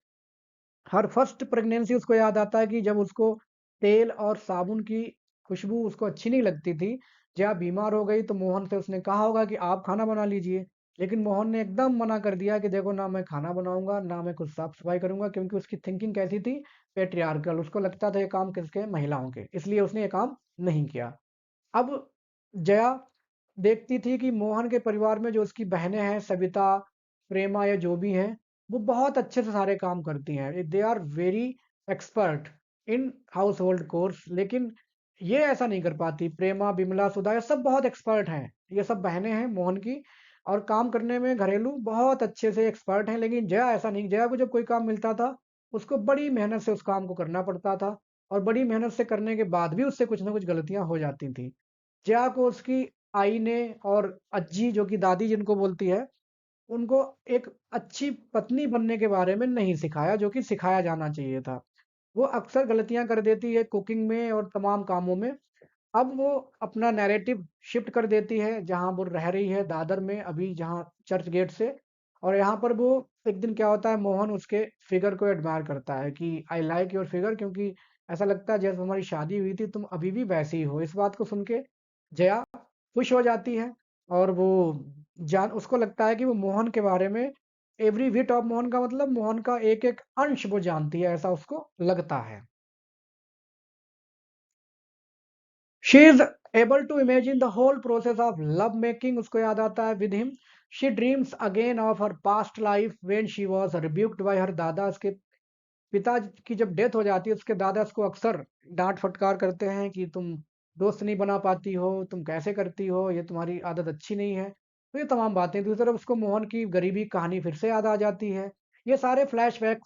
हर फर्स्ट प्रेगनेंसी उसको याद आता है कि जब उसको तेल और साबुन की खुशबू उसको अच्छी नहीं लगती थी। जया बीमार हो गई तो मोहन से उसने कहा होगा कि आप खाना बना लीजिए। लेकिन मोहन ने एकदम मना कर दिया कि देखो, ना मैं खाना बनाऊँगा, ना मैं कुछ साफ-सफाई करूँगा, क्योंकि उसकी थिंकिंग कैसी थी? पैट्रियार्कल। उसको लगता था ये काम किसके? महिलाओं के। इसलिए उसने ये काम नहीं किया। अब जया देखती थी कि मोहन के परिवार में जो उसकी बहनें हैं, सविता, प्रेमा या जो भी हैं, वो बहुत अच्छे से सारे काम करती हैं। They are very expert in household chores, लेकिन ये ऐसा नहीं कर पाती। प्रेमा, बिमला, सुधा, ये सब बहुत एक्सपर्ट हैं। ये सब बहनें हैं मोहन की और काम करने में घरेलू बहुत अच्छे से एक्सपर्ट हैं, लेकिन जया ऐसा नहीं। जया को जब कोई काम मिलता था, उसको बड़ी मेहनत से उस काम को करना पड़ता था और बड़ी मेहनत से करने के बाद भी उससे कुछ ना कुछ गलतियाँ हो जाती थी। जया को उसकी आई ने और अज्जी, जो कि दादी जिनको बोलती है, उनको एक अच्छी पत्नी बनने के बारे में नहीं सिखाया, जो कि सिखाया जाना चाहिए था। वो अक्सर गलतियाँ कर देती है कुकिंग में और तमाम कामों में। अब वो अपना नैरेटिव शिफ्ट कर देती है, जहाँ वो रह रही है दादर में अभी, जहाँ चर्च गेट से। और यहाँ पर वो एक दिन क्या होता है, मोहन उसके फिगर को एडमायर करता है कि आई लाइक योर फिगर, क्योंकि ऐसा लगता है जैसे हमारी शादी हुई थी, तुम अभी भी वैसी ही हो। इस बात को सुन के जया खुश हो जाती है और वो जान उसको लगता है कि वो मोहन के बारे में एवरी बिट ऑफ मोहन का मतलब मोहन का एक-एक अंश वो जानती है, ऐसा उसको लगता है। She is able to imagine the whole process of love making, उसको याद आता है with him. She dreams again of her past life when she was rebuked by her दादा। उसके पिता की जब डेथ हो जाती है, उसके दादा उसको अक्सर डांट फटकार करते हैं कि तुम दोस्त नहीं बना पाती हो, तुम कैसे करती हो, ये तुम्हारी आदत अच्छी नहीं है। तो ये तमाम बातें, दूसरी तरफ उसको मोहन की गरीबी कहानी फिर से याद आ जाती है। ये सारे फ्लैशबैक,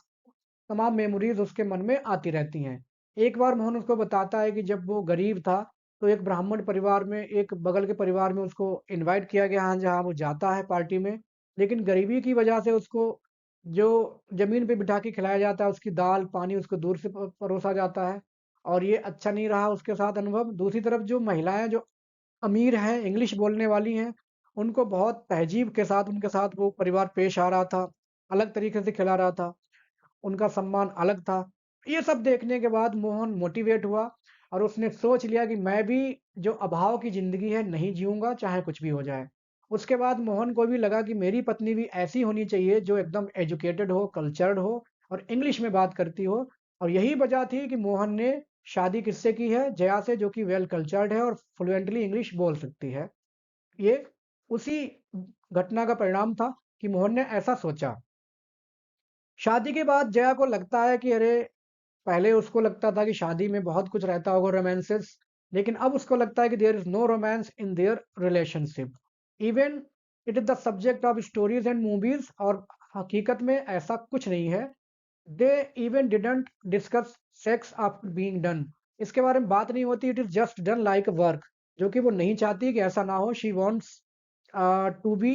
तमाम मेमोरीज उसके मन में आती रहती हैं। एक बार मोहन उसको बताता है कि जब वो गरीब था, तो एक ब्राह्मण परिवार में, एक बगल के परिवार में उसको इनवाइट किया गया, हाँ, जहाँ वो जाता है पार्टी में। लेकिन गरीबी की वजह से उसको जो ज़मीन पे बिठा के खिलाया जाता है, उसकी दाल, पानी उसको दूर से परोसा जाता है, और ये अच्छा नहीं रहा उसके साथ अनुभव। दूसरी तरफ जो महिलाएँ जो अमीर हैं, इंग्लिश बोलने वाली हैं, उनको बहुत तहज़ीब के साथ उनके साथ वो परिवार पेश आ रहा था, अलग तरीके से खिला रहा था। उनका सम्मान अलग था। ये सब देखने के बाद मोहन मोटिवेट हुआ और उसने सोच लिया कि मैं भी जो अभाव की ज़िंदगी है नहीं जीऊँगा, चाहे कुछ भी हो जाए। उसके बाद मोहन को भी लगा कि मेरी पत्नी भी ऐसी होनी चाहिए जो एकदम एजुकेटेड हो, कल्चर्ड हो और इंग्लिश में बात करती हो। और यही वजह थी कि मोहन ने शादी किससे की है? जया से, जो कि वेल कल्चर्ड है और फ्लुएंटली इंग्लिश बोल सकती है। ये उसी घटना का परिणाम था कि मोहन ने ऐसा सोचा। शादी के बाद जया को लगता है कि अरे, पहले उसको लगता था कि शादी में बहुत कुछ रहता होगा, रोमांसेस, लेकिन अब उसको लगता है कि there is no romance in their relationship. Even it is the subject of stories and movies, और हकीकत में ऐसा कुछ नहीं है। They even didn't discuss sex after being done. इसके बारे में बात नहीं होती, it is just done like work, जो कि वो नहीं चाहती कि ऐसा ना हो। She wants to be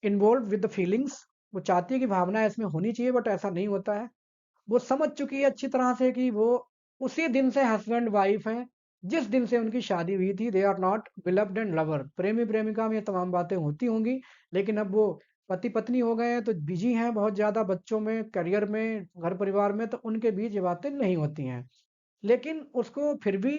involve with the feelings. वो चाहती है कि भावना इसमें होनी चाहिए, बट ऐसा नहीं होता है। वो समझ चुकी है अच्छी तरह से कि वो उसी दिन से हस्बैंड वाइफ हैं, जिस दिन से उनकी शादी हुई थी। They are not beloved and lover. प्रेमी प्रेमिका में ये तमाम बातें होती होंगी, लेकिन अब वो पति पत्नी हो गए हैं, तो बिजी हैं बहुत ज्यादा, बच्चों में, करियर में, घर परिवार में, तो उनके बीच ये बातें नहीं होती हैं। लेकिन उसको फिर भी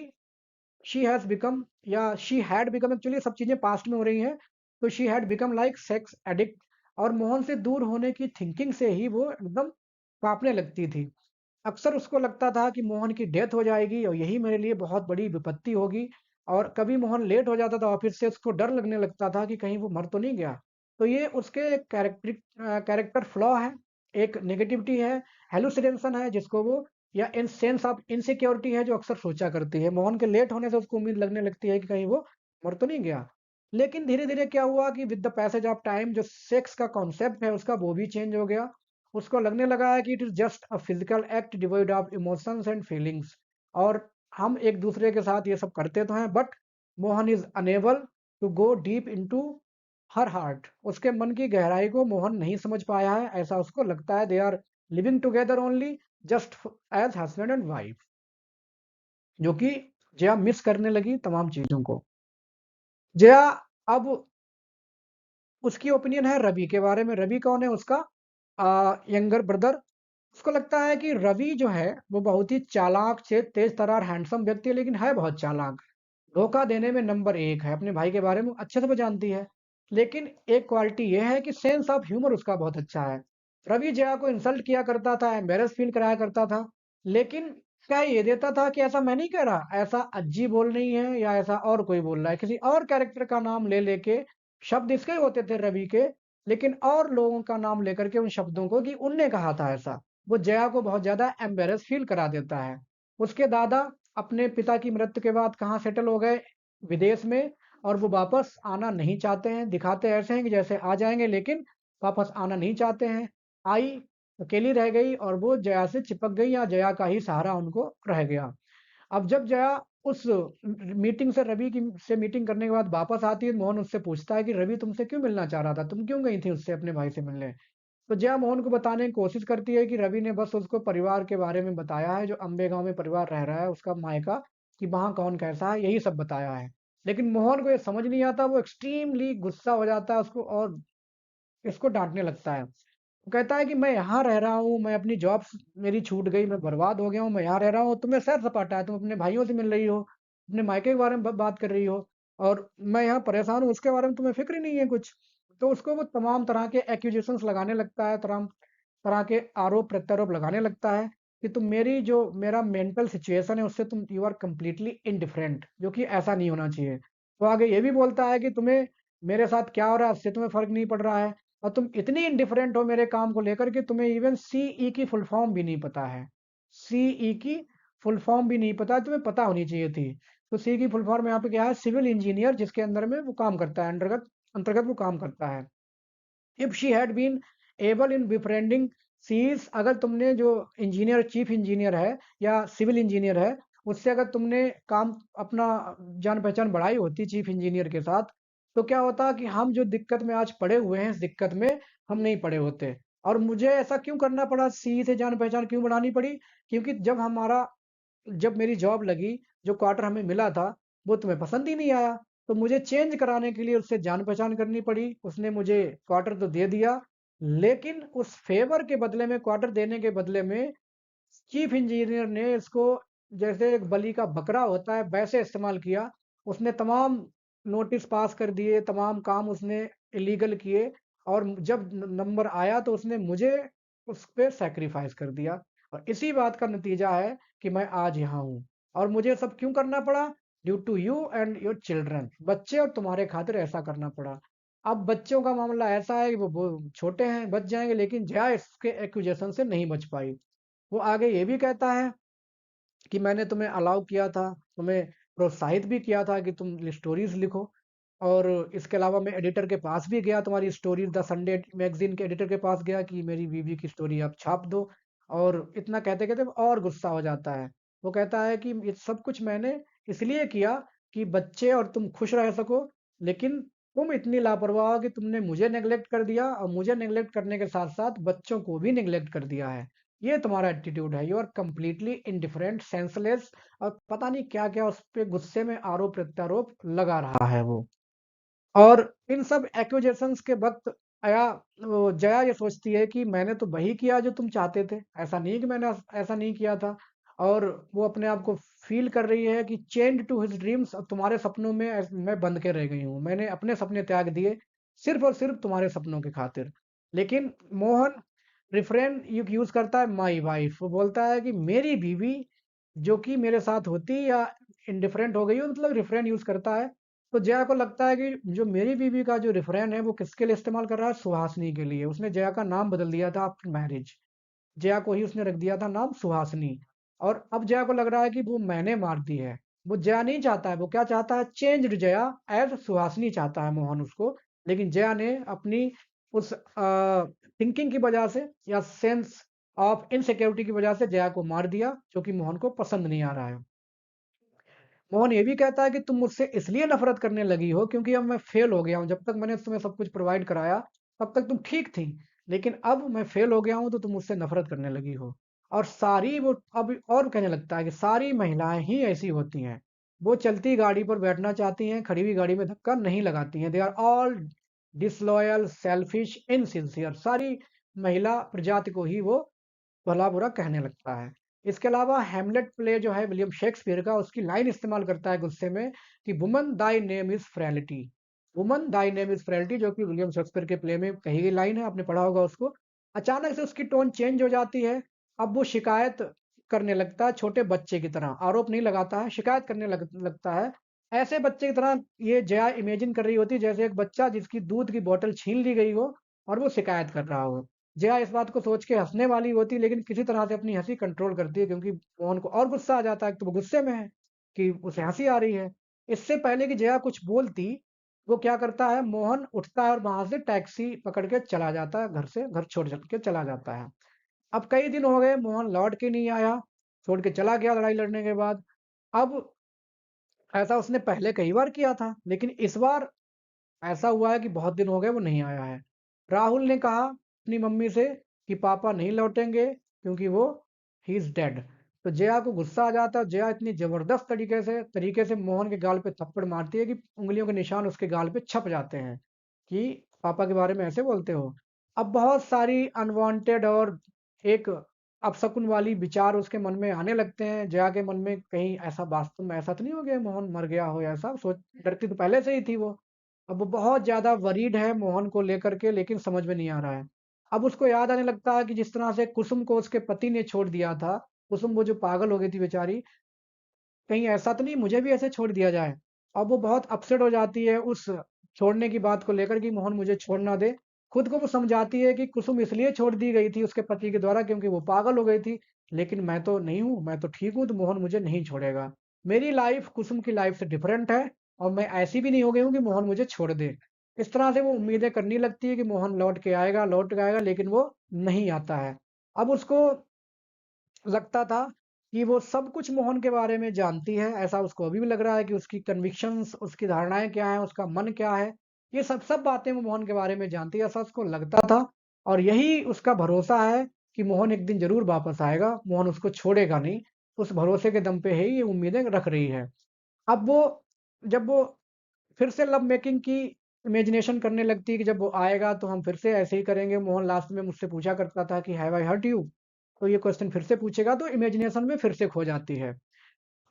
शी हैज बिकम, या शी हैड बिकम, एक्चुअली सब चीजें पास्ट में हो रही हैं, तो she had become like sex addict. और मोहन से दूर होने की थिंकिंग से ही वो एकदम कांपने लगती थी। अक्सर उसको लगता था कि मोहन की डेथ हो जाएगी और यही मेरे लिए बहुत बड़ी विपत्ति होगी। और कभी मोहन लेट हो जाता था ऑफिस से, उसको डर लगने लगता था कि कहीं वो मर तो नहीं गया। तो ये उसके कैरेक्टर फ्लॉ है, एक नेगेटिविटी है, हेलुसिनेशन है जिसको वो, या इन सेंस ऑफ इनसिक्योरिटी है जो अक्सर सोचा करती है। मोहन के लेट होने से उसको उम्मीद लगने लगती है कि कहीं वो मर तो नहीं गया। लेकिन धीरे धीरे क्या हुआ कि with the passage of time जो सेक्स का कॉन्सेप्ट है उसका, वो भी चेंज हो गया। उसको लगने लगा है कि it is just a physical act devoid of emotions and feelings. और हम एक दूसरे के साथ ये सब करते तो हैं, but Mohan is unable to go deep into her heart. उसके मन की गहराई को मोहन नहीं समझ पाया है, ऐसा उसको लगता है। They are living together only, just as husband and wife, जो कि जया मिस करने लगी तमाम चीजों को। जया, अब उसकी ओपिनियन है रवि के बारे में। रवि कौन है? उसका यंगर ब्रदर। उसको लगता है कि रवि जो है वो बहुत ही चालाक से तेज तर्रार हैंडसम व्यक्ति है, लेकिन है बहुत चालाक। धोखा देने में नंबर एक है, अपने भाई के बारे में अच्छे से वो जानती है। लेकिन एक क्वालिटी ये है कि सेंस ऑफ ह्यूमर उसका बहुत अच्छा है। रवि जया को इंसल्ट किया करता था, एम्बेरस फील कराया करता था, लेकिन क्या ये देता था कि ऐसा मैं नहीं कह रहा, ऐसा अज्जी बोल रही है या ऐसा और कोई बोल रहा है, किसी और कैरेक्टर का नाम ले लेके, शब्द इसके होते थे रवि के, लेकिन और लोगों का नाम लेकर के उन शब्दों को कि उनने कहा था ऐसा, वो जया को बहुत ज्यादा एम्बेरस फील करा देता है। उसके दादा अपने पिता की मृत्यु के बाद कहाँ सेटल हो गए? विदेश में। और वो वापस आना नहीं चाहते हैं, दिखाते ऐसे हैं कि जैसे आ जाएंगे, लेकिन वापस आना नहीं चाहते हैं। आई अकेली रह गई और वो जया से चिपक गई, या जया का ही सहारा उनको रह गया। अब जब जया उस मीटिंग से, रवि की से मीटिंग करने के बाद वापस आती है, मोहन उससे पूछता है कि रवि तुमसे क्यों मिलना चाह रहा था, तुम क्यों गई थी उससे अपने भाई से मिलने? तो जया मोहन को बताने की कोशिश करती है कि रवि ने बस उसको परिवार के बारे में बताया है, जो अम्बे गांव में परिवार रह रहा है उसका मायका, कि वहाँ कौन कैसा है, यही सब बताया है। लेकिन मोहन को ये समझ नहीं आता, वो एक्सट्रीमली गुस्सा हो जाता है उसको, और इसको डांटने लगता है। वो कहता है कि मैं यहाँ रह रहा हूँ, मैं अपनी जॉब मेरी छूट गई, मैं बर्बाद हो गया हूँ, मैं यहाँ रह रहा हूँ, तुम्हें सैर सपाटा है, तुम अपने भाइयों से मिल रही हो, अपने मायके के बारे में बात कर रही हो, और मैं यहाँ परेशान हूँ, उसके बारे में तुम्हें फिक्र ही नहीं है कुछ। तो उसको वो तमाम तरह के एक्यूजेशंस लगाने लगता है, तरह तरह के आरोप प्रत्यारोप लगाने लगता है कि तुम मेरा मेंटल सिचुएशन है उससे तुम यू आर कंप्लीटली इनडिफरेंट, जो कि ऐसा नहीं होना चाहिए। वो आगे ये भी बोलता है कि तुम्हें मेरे साथ क्या हो रहा है उससे तुम्हें फर्क नहीं पड़ रहा है, और तुम इतनी इनडिफरेंट हो मेरे काम को लेकर के तुम्हें इवन सीई की फुल फॉर्म भी नहीं पता है। सीई की फुल फॉर्म भी नहीं पता है, तुम्हें पता होनी चाहिए थी। तो सी की फुल फॉर्म यहाँ पे क्या है, सिविल इंजीनियर, जिसके अंदर में वो काम करता है, अंतर्गत अंतर्गत वो काम करता है। If she had been able in befriending सीज, अगर तुमने जो इंजीनियर, चीफ इंजीनियर है या सिविल इंजीनियर है, उससे अगर तुमने काम अपना जान पहचान बढ़ाई होती चीफ इंजीनियर के साथ, तो क्या होता कि हम जो दिक्कत में आज पड़े हुए हैं, इस दिक्कत में हम नहीं पड़े होते। और मुझे ऐसा क्यों करना पड़ा, सी से जान पहचान क्यों बढ़ानी पड़ी? क्योंकि जब मेरी जॉब लगी, जो क्वार्टर हमें मिला था, वो तुम्हें पसंद ही नहीं आया। तो मुझे चेंज कराने के लिए उससे जान पहचान करनी पड़ी। उसने मुझे क्वार्टर तो दे दिया, लेकिन उस फेवर के बदले में, क्वार्टर देने के बदले में, चीफ इंजीनियर ने इसको जैसे एक बलि का बकरा होता है वैसे इस्तेमाल किया। उसने तमाम नोटिस पास कर दिए, तमाम काम उसने इलीगल किए, और जब नंबर आया तो उसने मुझे उस पे सैक्रिफाइस कर दिया। और इसी बात का नतीजा है कि मैं आज यहाँ हूँ। और मुझे सब क्यों करना पड़ा? Due to you and your children, बच्चे और तुम्हारे खातिर ऐसा करना पड़ा। अब बच्चों का मामला ऐसा है कि वो छोटे हैं, बच जाएंगे, लेकिन जया इसके एक्यूजेशन से नहीं बच पाई। वो आगे ये भी कहता है कि मैंने तुम्हें अलाउ किया था, तुम्हें प्रोत्साहित भी किया था कि तुम स्टोरीज लिखो, और इसके अलावा मैं एडिटर के पास भी गया, तुम्हारी स्टोरीज द संडे मैगजीन के एडिटर के पास गया कि मेरी बीवी की स्टोरी आप छाप दो। और इतना कहते कहते वो और गुस्सा हो जाता है। वो कहता है कि ये सब कुछ मैंने इसलिए किया कि बच्चे और तुम खुश रह सको, लेकिन तुम इतनी लापरवाह हो कि तुमने मुझे नेग्लेक्ट कर दिया, और मुझे नेग्लेक्ट करने के साथ साथ बच्चों को भी नेग्लेक्ट कर दिया है। ये तुम्हारा एटीट्यूड है, you are completely indifferent, senseless, और पता नहीं क्या क्या उस पे गुस्से में आरोप प्रत्यारोप लगा रहा है वो। और इन सब एक्यूजेशंस के वक्त आया, वो जया ये सोचती है कि मैंने तो वही किया जो तुम चाहते थे, ऐसा नहीं कि मैंने ऐसा नहीं किया था। और वो अपने आप को फील कर रही है कि चेंज टू हिज ड्रीम्स, अब तुम्हारे सपनों में मैं बंध के रह गई हूँ, मैंने अपने सपने त्याग दिए सिर्फ और सिर्फ तुम्हारे सपनों के खातिर। लेकिन मोहन रिफ्रेन यूज करता है, माई वाइफ। वो बोलता है कि मेरी बीवी जो कि मेरे साथ होती या इंडिफरेंट हो गई हो, मतलब रिफ्रेन यूज करता है। तो जया को लगता है कि जो मेरी बीवी का जो रिफरेन है वो किसके लिए इस्तेमाल कर रहा है, सुहासिनी के लिए। उसने जया का नाम बदल दिया था आफ्टर मैरिज, जया को ही उसने रख दिया था नाम सुहासिनी। और अब जया को लग रहा है कि वो मैंने मार दी है। वो जया नहीं चाहता है, वो क्या चाहता है, चेंज्ड जया एज सुहासिनी चाहता है मोहन उसको। लेकिन जया ने अपनी उस थिंकिंग की वजह से या सेंस ऑफ इनसिक्योरिटी की वजह से जया को मार दिया, जो कि मोहन को पसंद नहीं आ रहा है। मोहन ये भी कहता है कि तुम मुझसे इसलिए नफरत करने लगी हो क्योंकि अब मैं फेल हो गया हूँ। जब तक मैंने तुम्हें सब कुछ प्रोवाइड कराया तब तक तुम ठीक थी, लेकिन अब मैं फेल हो गया हूँ तो तुम मुझसे नफरत करने लगी हो। और सारी वो अब और कहने लगता है कि सारी महिलाएं ही ऐसी होती हैं। वो चलती गाड़ी पर बैठना चाहती हैं, खड़ी हुई गाड़ी में धक्का नहीं लगाती हैं। They are all disloyal, selfish, insincere. सारी महिला प्रजाति को ही वो भला बुरा कहने लगता है। इसके अलावा हैमलेट प्ले जो है विलियम शेक्सपियर का, उसकी लाइन इस्तेमाल करता है गुस्से में कि woman Dai name is frailty. Woman Dai name is frailty, जो कि विलियम शेक्सपियर के प्ले में कही गई लाइन है, आपने पढ़ा होगा उसको। अचानक से उसकी टोन चेंज हो जाती है। अब वो शिकायत करने लगता है, छोटे बच्चे की तरह, आरोप नहीं लगाता है, शिकायत करने लगता है। ऐसे बच्चे की तरह ये जया इमेजिन कर रही होती है जैसे एक बच्चा जिसकी दूध की बोतल छीन ली गई हो और वो शिकायत कर रहा हो। जया इस बात को सोच के हंसने वाली होती है, लेकिन किसी तरह से अपनी हंसी कंट्रोल करती है, क्योंकि मोहन को और गुस्सा आ जाता है तो वो गुस्से में है कि उसे हंसी आ रही है। इससे पहले कि जया कुछ बोलती, वो क्या करता है, मोहन उठता है और वहां से टैक्सी पकड़ के चला जाता है, घर से घर छोड़ के चला जाता है। अब कई दिन हो गए, मोहन लौट के नहीं आया, छोड़ के चला गया लड़ाई लड़ने के बाद। अब ऐसा उसने पहले कई बार किया था, लेकिन इस बार ऐसा हुआ है कि बहुत दिन हो गए वो नहीं आया है। राहुल ने कहा अपनी मम्मी से कि पापा नहीं लौटेंगे क्योंकि वो ही इज डेड। तो जया को गुस्सा आ जाता है। जया इतनी जबरदस्त तरीके से मोहन के गाल पे थप्पड़ मारती है कि उंगलियों के निशान उसके गाल पे छप जाते हैं कि पापा के बारे में ऐसे बोलते हो। अब बहुत सारी अनवांटेड और एक अपशकुन वाली विचार उसके मन में आने लगते हैं। जया के मन में कहीं ऐसा वास्तव में ऐसा तो नहीं हो गया मोहन मर गया हो, ऐसा सोच, डरती तो पहले से ही थी वो। अब वो बहुत ज़्यादा वरीड है मोहन को लेकर के, लेकिन समझ में नहीं आ रहा है। अब उसको याद आने लगता है कि जिस तरह से कुसुम को उसके पति ने छोड़ दिया था, कुसुम वो जो पागल हो गई थी बेचारी, कहीं ऐसा तो नहीं मुझे भी ऐसे छोड़ दिया जाए। अब वो बहुत अपसेट हो जाती है उस छोड़ने की बात को लेकर कि मोहन मुझे छोड़ ना दे। खुद को वो समझाती है कि कुसुम इसलिए छोड़ दी गई थी उसके पति के द्वारा क्योंकि वो पागल हो गई थी, लेकिन मैं तो नहीं हूँ, मैं तो ठीक हूँ, तो मोहन मुझे नहीं छोड़ेगा। मेरी लाइफ कुसुम की लाइफ से डिफरेंट है और मैं ऐसी भी नहीं हो गई हूँ कि मोहन मुझे छोड़ दे। इस तरह से वो उम्मीदें करने लगती है कि मोहन लौट के आएगा, लेकिन वो नहीं आता है। अब उसको लगता था कि वो सब कुछ मोहन के बारे में जानती है, ऐसा उसको अभी भी लग रहा है कि उसकी कन्विक्शंस, उसकी धारणाएँ क्या हैं, उसका मन क्या है, ये सब बातें वो मोहन के बारे में जानती है, ऐसा उसको लगता था। और यही उसका भरोसा है कि मोहन एक दिन ज़रूर वापस आएगा, मोहन उसको छोड़ेगा नहीं। उस भरोसे के दम पे ही ये उम्मीदें रख रही है। अब वो जब वो फिर से लव मेकिंग की इमेजिनेशन करने लगती है कि जब वो आएगा तो हम फिर से ऐसे ही करेंगे। मोहन लास्ट में मुझसे पूछा करता था कि हैव आई हर्ट यू? तो ये क्वेश्चन फिर से पूछेगा तो इमेजिनेशन में फिर से खो जाती है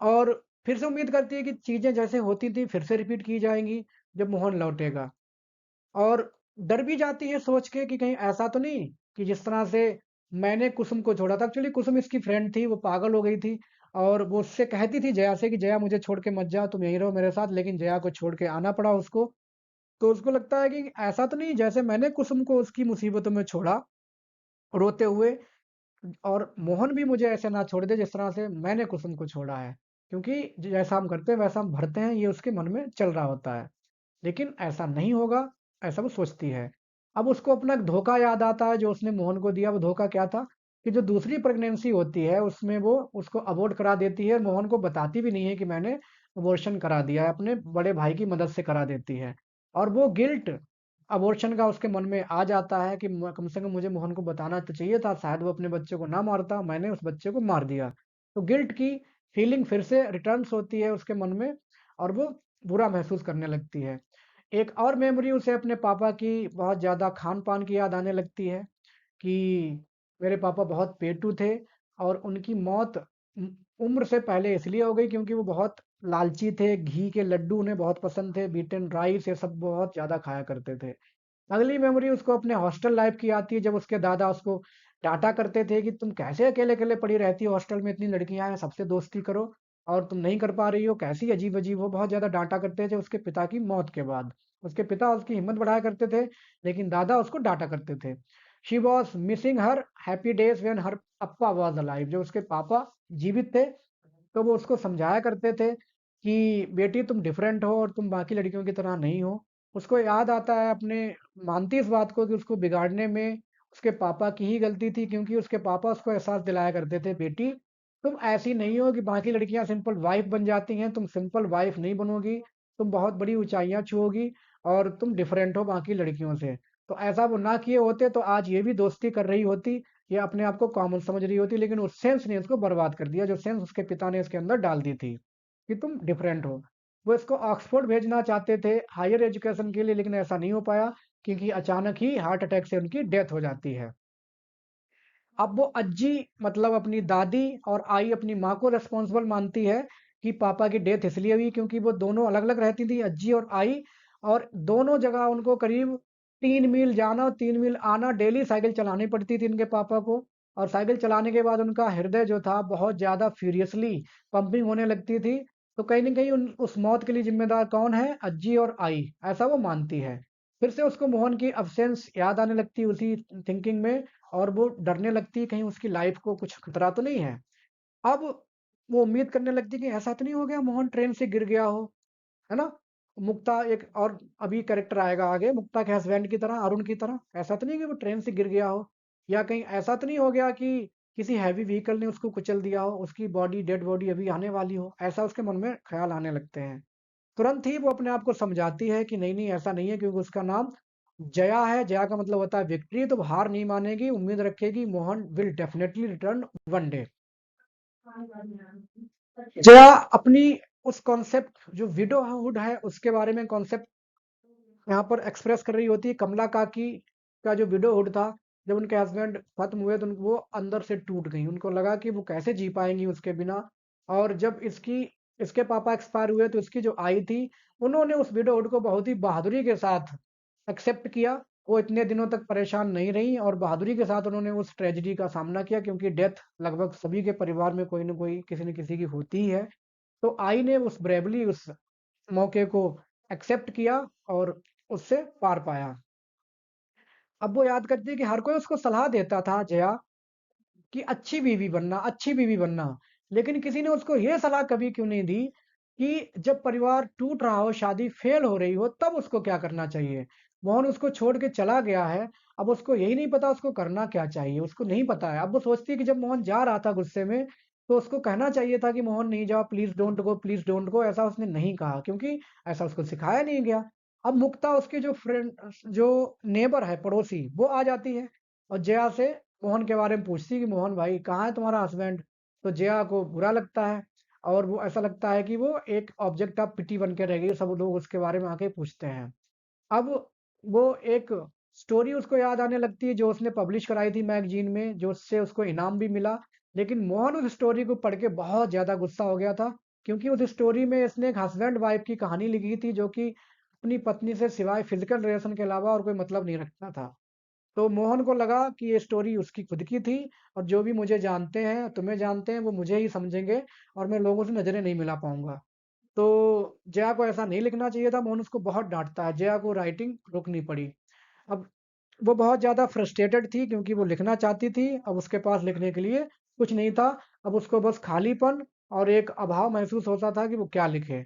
और फिर से उम्मीद करती है कि चीजें जैसे होती थी फिर से रिपीट की जाएंगी जब मोहन लौटेगा। और डर भी जाती है सोच के कि कहीं ऐसा तो नहीं कि जिस तरह से मैंने कुसुम को छोड़ा था। एक्चुअली कुसुम इसकी फ्रेंड थी, वो पागल हो गई थी और वो उससे कहती थी जया से कि जया मुझे छोड़ के मत जाओ, तुम यहीं रहो मेरे साथ, लेकिन जया को छोड़ के आना पड़ा उसको। तो उसको लगता है कि ऐसा तो नहीं जैसे मैंने कुसुम को उसकी मुसीबतों में छोड़ा रोते हुए, और मोहन भी मुझे ऐसे ना छोड़ दे जिस तरह से मैंने कुसुम को छोड़ा है। क्योंकि जैसा हम करते हैं वैसा हम भरते हैं, ये उसके मन में चल रहा होता है। लेकिन ऐसा नहीं होगा, ऐसा वो सोचती है। अब उसको अपना एक धोखा याद आता है जो उसने मोहन को दिया। वो धोखा क्या था कि जो दूसरी प्रेगनेंसी होती है उसमें वो उसको अबॉर्ट करा देती है, मोहन को बताती भी नहीं है कि मैंने अबॉर्शन करा दिया है, अपने बड़े भाई की मदद से करा देती है। और वो गिल्ट अबॉर्शन का उसके मन में आ जाता है कि कम से कम मुझे मोहन को बताना तो चाहिए था, शायद वो अपने बच्चे को ना मारता, मैंने उस बच्चे को मार दिया। तो गिल्ट की फीलिंग फिर से रिटर्न्स होती है उसके मन में और वो बुरा महसूस करने लगती है। एक और मेमोरी उसे अपने पापा की बहुत ज़्यादा खान-पान की याद आने लगती है कि मेरे पापा बहुत पेटू थे और उनकी मौत उम्र से पहले इसलिए हो गई क्योंकि वो बहुत लालची थे, घी के लड्डू उन्हें बहुत पसंद थे, बीटन राइस ये सब बहुत ज़्यादा खाया करते थे। अगली मेमोरी उसको अपने हॉस्टल लाइफ की आती है जब उसके दादा उसको डांटा करते थे कि तुम कैसे अकेले अकेले पड़ी रहती हो, हॉस्टल में इतनी लड़कियां हैं, सबसे दोस्ती करो और तुम नहीं कर पा रही हो, कैसी अजीब अजीब हो। बहुत ज्यादा डांटा करते थे उसके पिता की मौत के बाद। उसके पिता उसकी हिम्मत बढ़ाया करते थे, लेकिन दादा उसको डांटा करते थे। She was missing her happy days when her Appa was alive. जब उसके पापा जीवित थे तो वो उसको समझाया करते थे कि बेटी तुम डिफरेंट हो और तुम बाकी लड़कियों की तरह नहीं हो। उसको याद आता है अपने, मानती इस बात को कि उसको बिगाड़ने में उसके पापा की ही गलती थी क्योंकि उसके पापा उसको एहसास दिलाया करते थे बेटी तुम ऐसी नहीं हो कि बाकी लड़कियां सिंपल वाइफ बन जाती हैं, तुम सिंपल वाइफ नहीं बनोगी, तुम बहुत बड़ी ऊंचाइयां छुओगी और तुम डिफरेंट हो बाकी लड़कियों से। तो ऐसा वो ना किए होते तो आज ये भी दोस्ती कर रही होती, ये अपने आप को कॉमन समझ रही होती, लेकिन उस सेंस ने उसको बर्बाद कर दिया जो सेंस उसके पिता ने इसके अंदर डाल दी थी कि तुम डिफरेंट हो। वो इसको ऑक्सफोर्ड भेजना चाहते थे हायर एजुकेशन के लिए, लेकिन ऐसा नहीं हो पाया क्योंकि अचानक ही हार्ट अटैक से उनकी डेथ हो जाती है। अब वो अज्जी मतलब अपनी दादी और आई अपनी माँ को रिस्पॉन्सिबल मानती है कि पापा की डेथ इसलिए हुई क्योंकि वो दोनों अलग अलग रहती थी, अज्जी और आई, और दोनों जगह उनको करीब 3 मील जाना और 3 मील आना डेली साइकिल चलानी पड़ती थी इनके पापा को। और साइकिल चलाने के बाद उनका हृदय जो था बहुत ज्यादा फ्यूरियसली पंपिंग होने लगती थी। तो कहीं ना कहीं उस मौत के लिए जिम्मेदार कौन है, अज्जी और आई, ऐसा वो मानती है। फिर से उसको मोहन की अब्सेंस याद आने लगती है उसी थिंकिंग में और वो डरने लगती है कहीं उसकी लाइफ को कुछ खतरा तो नहीं है। अब वो उम्मीद करने लगती है कि ऐसा तो नहीं हो गया मोहन ट्रेन से गिर गया हो, है ना? मुक्ता एक और अभी कैरेक्टर आएगा आगे मुक्ता के हस्बैंड की तरह, अरुण की तरह। ऐसा तो नहीं कि वो ट्रेन से गिर गया हो या कहीं ऐसा तो नहीं हो गया कि किसी हैवी व्हीकल ने उसको कुचल दिया हो, उसकी बॉडी डेड बॉडी अभी आने वाली हो, ऐसा उसके मन में ख्याल आने लगते हैं। तुरंत ही वो अपने आप को समझाती है कि नहीं नहीं ऐसा नहीं है क्योंकि उसका नाम जया है, जया का मतलब होता है विक्ट्री, तो वो हार नहीं मानेगी, उम्मीद रखेगी Mohan will definitely return one day. Jaya अपनी उस कॉन्सेप्ट जो विडोहुड है उसके बारे में कॉन्सेप्ट यहाँ पर एक्सप्रेस कर रही होती है। कमला काकी का जो विडोहुड था, जब उनके हस्बैंड खत्म हुए तो वो अंदर से टूट गई, उनको लगा कि वो कैसे जी पाएंगी उसके बिना। और जब इसकी इसके पापा एक्सपायर हुए तो इसकी जो आई थी, उन्होंने उस विडोड को बहुत ही बहादुरी के साथ एक्सेप्ट किया। वो इतने दिनों तक परेशान नहीं रहीं और बहादुरी के साथ उन्होंने उस ट्रेजेडी का सामना किया, क्योंकि डेथ लगभग सभी के परिवार में कोई न कोई, किसी न किसी की होती ही है। तो आई ने उस ब्रेवली उस मौके को एक्सेप्ट किया और उससे पार पाया। अब वो याद करती है कि हर कोई उसको सलाह देता था, जया, कि अच्छी बीवी बनना, अच्छी बीवी बनना। लेकिन किसी ने उसको ये सलाह कभी क्यों नहीं दी कि जब परिवार टूट रहा हो, शादी फेल हो रही हो, तब उसको क्या करना चाहिए? मोहन उसको छोड़ के चला गया है, अब उसको यही नहीं पता उसको करना क्या चाहिए, उसको नहीं पता है। अब वो सोचती है कि जब मोहन जा रहा था गुस्से में, तो उसको कहना चाहिए था कि मोहन नहीं जाओ, प्लीज़ डोंट गो, ऐसा उसने नहीं कहा, क्योंकि ऐसा उसको सिखाया नहीं गया। अब मुक्ता उसकी जो फ्रेंड, जो नेबर है, पड़ोसी, वो आ जाती है और जया से मोहन के बारे में पूछती कि मोहन भाई कहाँ है तुम्हारा हस्बैंड? तो जया को बुरा लगता है और वो ऐसा लगता है कि वो एक ऑब्जेक्ट ऑफ पिटी बन के रह गई, सब लोग उसके बारे में आके पूछते हैं। अब वो एक स्टोरी उसको याद आने लगती है जो उसने पब्लिश कराई थी मैगजीन में, जो उससे उसको इनाम भी मिला। लेकिन मोहन उस स्टोरी को पढ़ के बहुत ज़्यादा गुस्सा हो गया था, क्योंकि उस स्टोरी में इसने एक हस्बैंड वाइफ की कहानी लिखी थी जो कि अपनी पत्नी से सिवाय फिजिकल रिलेशन के अलावा और कोई मतलब नहीं रखता था। तो मोहन को लगा कि ये स्टोरी उसकी खुद की थी और जो भी मुझे जानते हैं, तुम्हें जानते हैं, वो मुझे ही समझेंगे और मैं लोगों से नज़रें नहीं मिला पाऊँगा। तो जया को ऐसा नहीं लिखना चाहिए था, मोहन उसको बहुत डाँटता है, जया को राइटिंग रोकनी पड़ी। अब वो बहुत ज़्यादा फ्रस्ट्रेटेड थी क्योंकि वो लिखना चाहती थी, अब उसके पास लिखने के लिए कुछ नहीं था। अब उसको बस खालीपन और एक अभाव महसूस होता था कि वो क्या लिखे।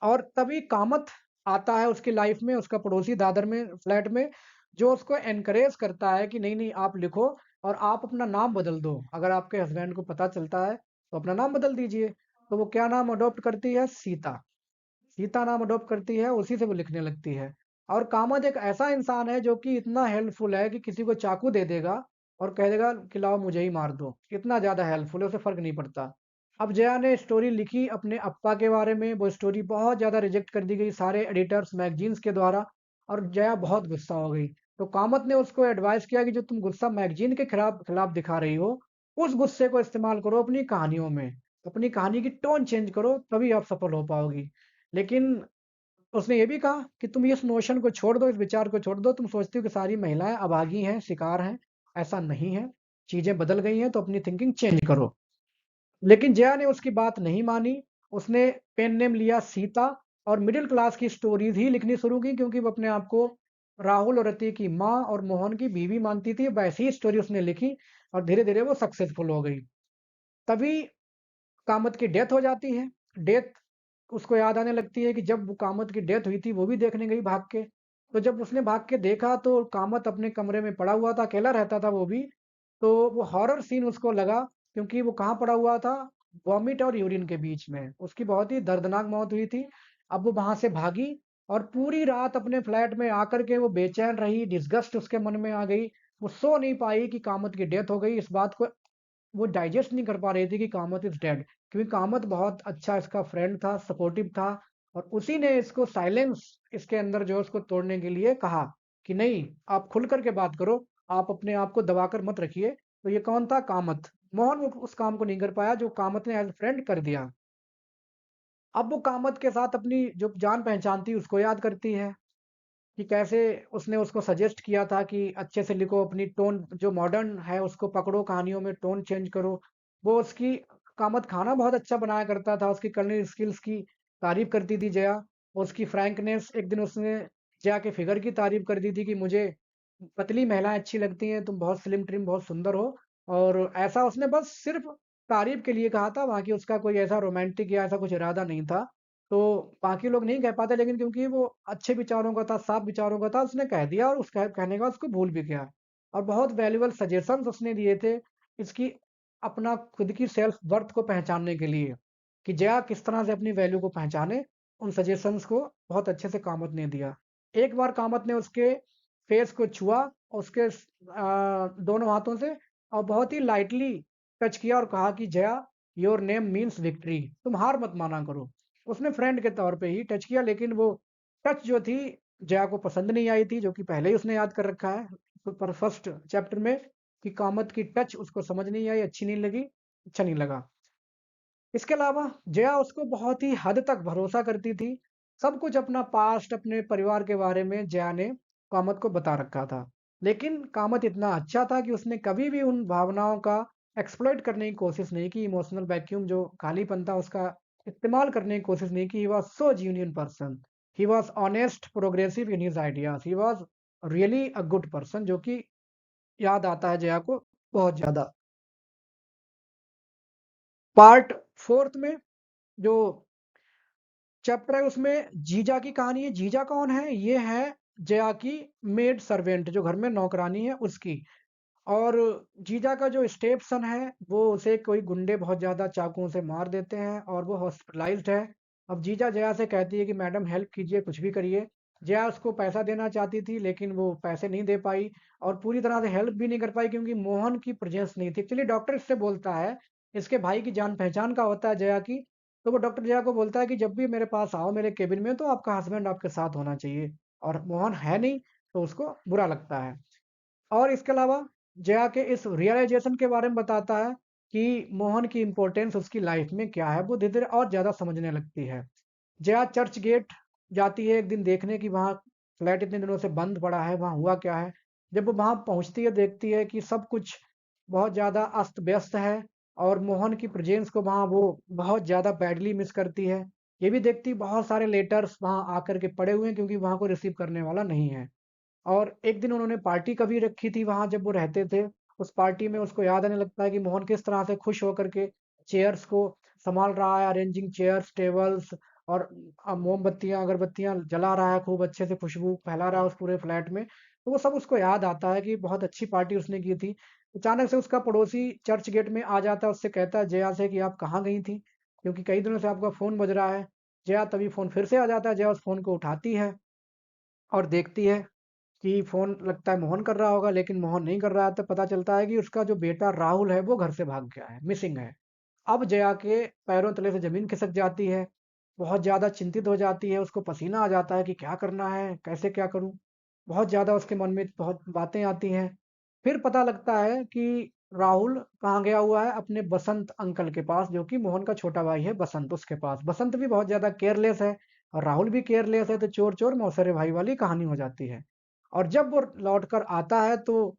और तभी कामत आता है उसकी लाइफ में, उसका पड़ोसी दादर में फ्लैट में, जो उसको एनकरेज करता है कि नहीं नहीं आप लिखो और आप अपना नाम बदल दो, अगर आपके हस्बैंड को पता चलता है तो अपना नाम बदल दीजिए। तो वो क्या नाम अडॉप्ट करती है? सीता। सीता नाम अडॉप्ट करती है, उसी से वो लिखने लगती है। और कामत एक ऐसा इंसान है जो कि इतना हेल्पफुल है कि किसी को चाकू दे देगा और कह देगा कि लाओ मुझे ही मार दो, इतना ज़्यादा हेल्पफुल है, उसे फ़र्क नहीं पड़ता। अब जया ने स्टोरी लिखी अपने अप्पा के बारे में, वो स्टोरी बहुत ज़्यादा रिजेक्ट कर दी गई सारे एडिटर्स, मैगजीन्स के द्वारा, और जया बहुत गुस्सा हो गई। तो कामत ने उसको एडवाइस किया कि जो तुम गुस्सा मैगजीन के खिलाफ खिलाफ दिखा रही हो, उस गुस्से को इस्तेमाल करो अपनी कहानियों में, अपनी कहानी की टोन चेंज करो, तभी आप सफल हो पाओगी। लेकिन उसने ये भी कहा कि तुम इस नोशन को छोड़ दो, इस विचार को छोड़ दो, तुम सोचती हो कि सारी महिलाएं अभागी हैं, शिकार हैं, ऐसा नहीं है। चीजें बदल गई हैं तो अपनी थिंकिंग चेंज करो। लेकिन जया ने उसकी बात नहीं मानी। उसने पेन नेम लिया सीता और मिडिल क्लास की स्टोरीज ही लिखनी शुरू की, क्योंकि वो अपने आप को राहुल और रति की माँ और मोहन की बीवी मानती थी। वैसी ही स्टोरी उसने लिखी और धीरे धीरे वो सक्सेसफुल हो गई। तभी कामत की डेथ हो जाती है। डेथ उसको याद आने लगती है कि जब वो कामत की डेथ हुई थी, वो भी देखने गई भाग के। तो जब उसने भाग के देखा तो कामत अपने कमरे में पड़ा हुआ था, अकेला रहता था वो भी। तो वो हॉरर सीन उसको लगा, क्योंकि वो कहाँ पड़ा हुआ था? वॉमिट और यूरिन के बीच में। उसकी बहुत ही दर्दनाक मौत हुई थी। अब वो वहाँ से भागी और पूरी रात अपने फ्लैट में आकर के वो बेचैन रही, डिस्गस्ट उसके मन में आ गई। वो सो नहीं पाई कि कामत की डेथ हो गई। इस बात को वो डाइजेस्ट नहीं कर पा रही थी कि कामत इज़ डेड, क्योंकि कामत बहुत अच्छा इसका फ्रेंड था, सपोर्टिव था और उसी ने इसको साइलेंस इसके अंदर जो है उसको तोड़ने के लिए कहा कि नहीं, आप खुल कर के बात करो, आप अपने आप को दबाकर मत रखिए। तो ये कौन था? कामत। मोहन वो उस काम को नहीं कर पाया जो कामत ने एज़ अ फ्रेंड कर दिया। अब वो कामत के साथ अपनी जो जान-पहचान थी उसको याद करती है। कि कैसे उसने उसको सजेस्ट किया था कि अच्छे से लिखो, अपनी टोन जो मॉडर्न है उसको पकड़ो, कहानियों में टोन चेंज करो। वो उसकी कामत खाना बहुत अच्छा बनाया करता था, उसकी कुलिनरी स्किल्स की तारीफ़ करती थी जया। और उसकी फ्रैंकनेस, एक दिन उसने जया के फिगर की तारीफ़ कर दी थी कि मुझे पतली महिलाएँ अच्छी लगती हैं, तुम बहुत स्लिम ट्रिम बहुत सुंदर हो। और ऐसा उसने बस सिर्फ़ तारीफ़ के लिए कहा था, बाकी उसका कोई ऐसा रोमांटिक या ऐसा कुछ इरादा नहीं था। तो बाकी लोग नहीं कह पाते, लेकिन क्योंकि वो अच्छे विचारों का था, साफ विचारों का था, उसने कह दिया और उस कहने के बाद उसको भूल भी गया। और बहुत वैल्यूएबल सजेशंस उसने दिए थे, इसकी अपना खुद की सेल्फ वर्थ को पहचानने के लिए, कि जया किस तरह से अपनी वैल्यू को पहचाने, उन सजेशंस को बहुत अच्छे से कामत ने दिया। एक बार कामत ने उसके फेस को छुआ, उसके दोनों हाथों से, और बहुत ही लाइटली टच किया और कहा कि Jaya, your name means victory, तुम हार मत माना करो। उसने फ्रेंड के तौर पे ही टच किया, लेकिन वो टच जो थी जया को पसंद नहीं आई थी, जो कि पहले ही उसने याद कर रखा है पर फर्स्ट चैप्टर में, कि कामत की टच उसको समझ नहीं आई, अच्छी नहीं लगी, अच्छा नहीं लगा। इसके अलावा जया उसको बहुत ही हद तक भरोसा करती थी। सब कुछ अपना पास्ट, अपने परिवार के बारे में जया ने कामत को बता रखा था। लेकिन कामत इतना अच्छा था कि उसने कभी भी उन भावनाओं का एक्सप्लॉइट करने की कोशिश नहीं की। इमोशनल वैक्यूम जो खालीपन था उसका इस्तेमाल करने की कोशिश नहीं की। He was so genuine person. He was honest, progressive in his ideas. He was really a good person, जो कि याद आता है जया को बहुत ज़्यादा। पार्ट 4th में जो चैप्टर है उसमें जीजा की कहानी है। जीजा कौन है? ये है जया की मेड सर्वेंट, जो घर में नौकरानी है उसकी। और जीजा का जो स्टेप सन है वो उसे कोई गुंडे बहुत ज्यादा चाकुओं से मार देते हैं और वो हॉस्पिटलाइज्ड है। अब जीजा जया से कहती है कि मैडम हेल्प कीजिए, कुछ भी करिए। जया उसको पैसा देना चाहती थी लेकिन वो पैसे नहीं दे पाई और पूरी तरह से हेल्प भी नहीं कर पाई क्योंकि मोहन की प्रेजेंस नहीं थी। एक्चुअली डॉक्टर इससे बोलता है, इसके भाई की जान पहचान का होता है जया की। तो वो डॉक्टर जया को बोलता है कि जब भी मेरे पास आओ मेरे केबिन में तो आपका हस्बैंड आपके साथ होना चाहिए। और मोहन है नहीं तो उसको बुरा लगता है। और इसके अलावा जया के इस रियलाइजेशन के बारे में बताता है कि मोहन की इम्पोर्टेंस उसकी लाइफ में क्या है। वो धीरे धीरे और ज्यादा समझने लगती है। जया चर्च गेट जाती है एक दिन देखने की वहाँ फ्लैट इतने दिनों से बंद पड़ा है, वहाँ हुआ क्या है। जब वो वहाँ पहुँचती है देखती है कि सब कुछ बहुत ज़्यादा अस्त व्यस्त है और मोहन की प्रेजेंस को वहाँ वो बहुत ज़्यादा बैडली मिस करती है। ये भी देखती बहुत सारे लेटर्स वहाँ आकर के पड़े हुए हैं क्योंकि वहाँ को रिसीव करने वाला नहीं है। और एक दिन उन्होंने पार्टी कभी रखी थी वहाँ जब वो रहते थे। उस पार्टी में उसको याद आने लगता है कि मोहन किस तरह से खुश होकर के चेयर्स को संभाल रहा है, अरेंजिंग चेयर्स, टेबल्स और मोमबत्तियाँ, अगरबत्तियाँ जला रहा है, खूब अच्छे से खुशबू फैला रहा है उस पूरे फ्लैट में। तो वो सब उसको याद आता है कि बहुत अच्छी पार्टी उसने की थी। अचानक से उसका पड़ोसी चर्च गेट में आ जाता है, उससे कहता है जया से कि आप कहाँ गई थी? क्योंकि कई दिनों से आपका फ़ोन बज रहा है। जया तभी फ़ोन फिर से आ जाता है, जया उस फ़ोन को उठाती है और देखती है कि फ़ोन लगता है मोहन कर रहा होगा, लेकिन मोहन नहीं कर रहा है। तब पता चलता है कि उसका जो बेटा राहुल है वो घर से भाग गया है, मिसिंग है। अब जया के पैरों तले से ज़मीन खिसक जाती है, बहुत ज़्यादा चिंतित हो जाती है, उसको पसीना आ जाता है कि क्या करना है, कैसे क्या करूँ? बहुत ज़्यादा उसके मन में बहुत बातें आती हैं। फिर पता लगता है कि राहुल कहाँ गया हुआ है, अपने बसंत अंकल के पास, जो कि मोहन का छोटा भाई है बसंत, उसके पास। बसंत भी बहुत ज़्यादा केयरलेस है और राहुल भी केयरलेस है, तो चोर-चोर मौसेरे भाई वाली कहानी हो जाती है। और जब वो लौट कर आता है तो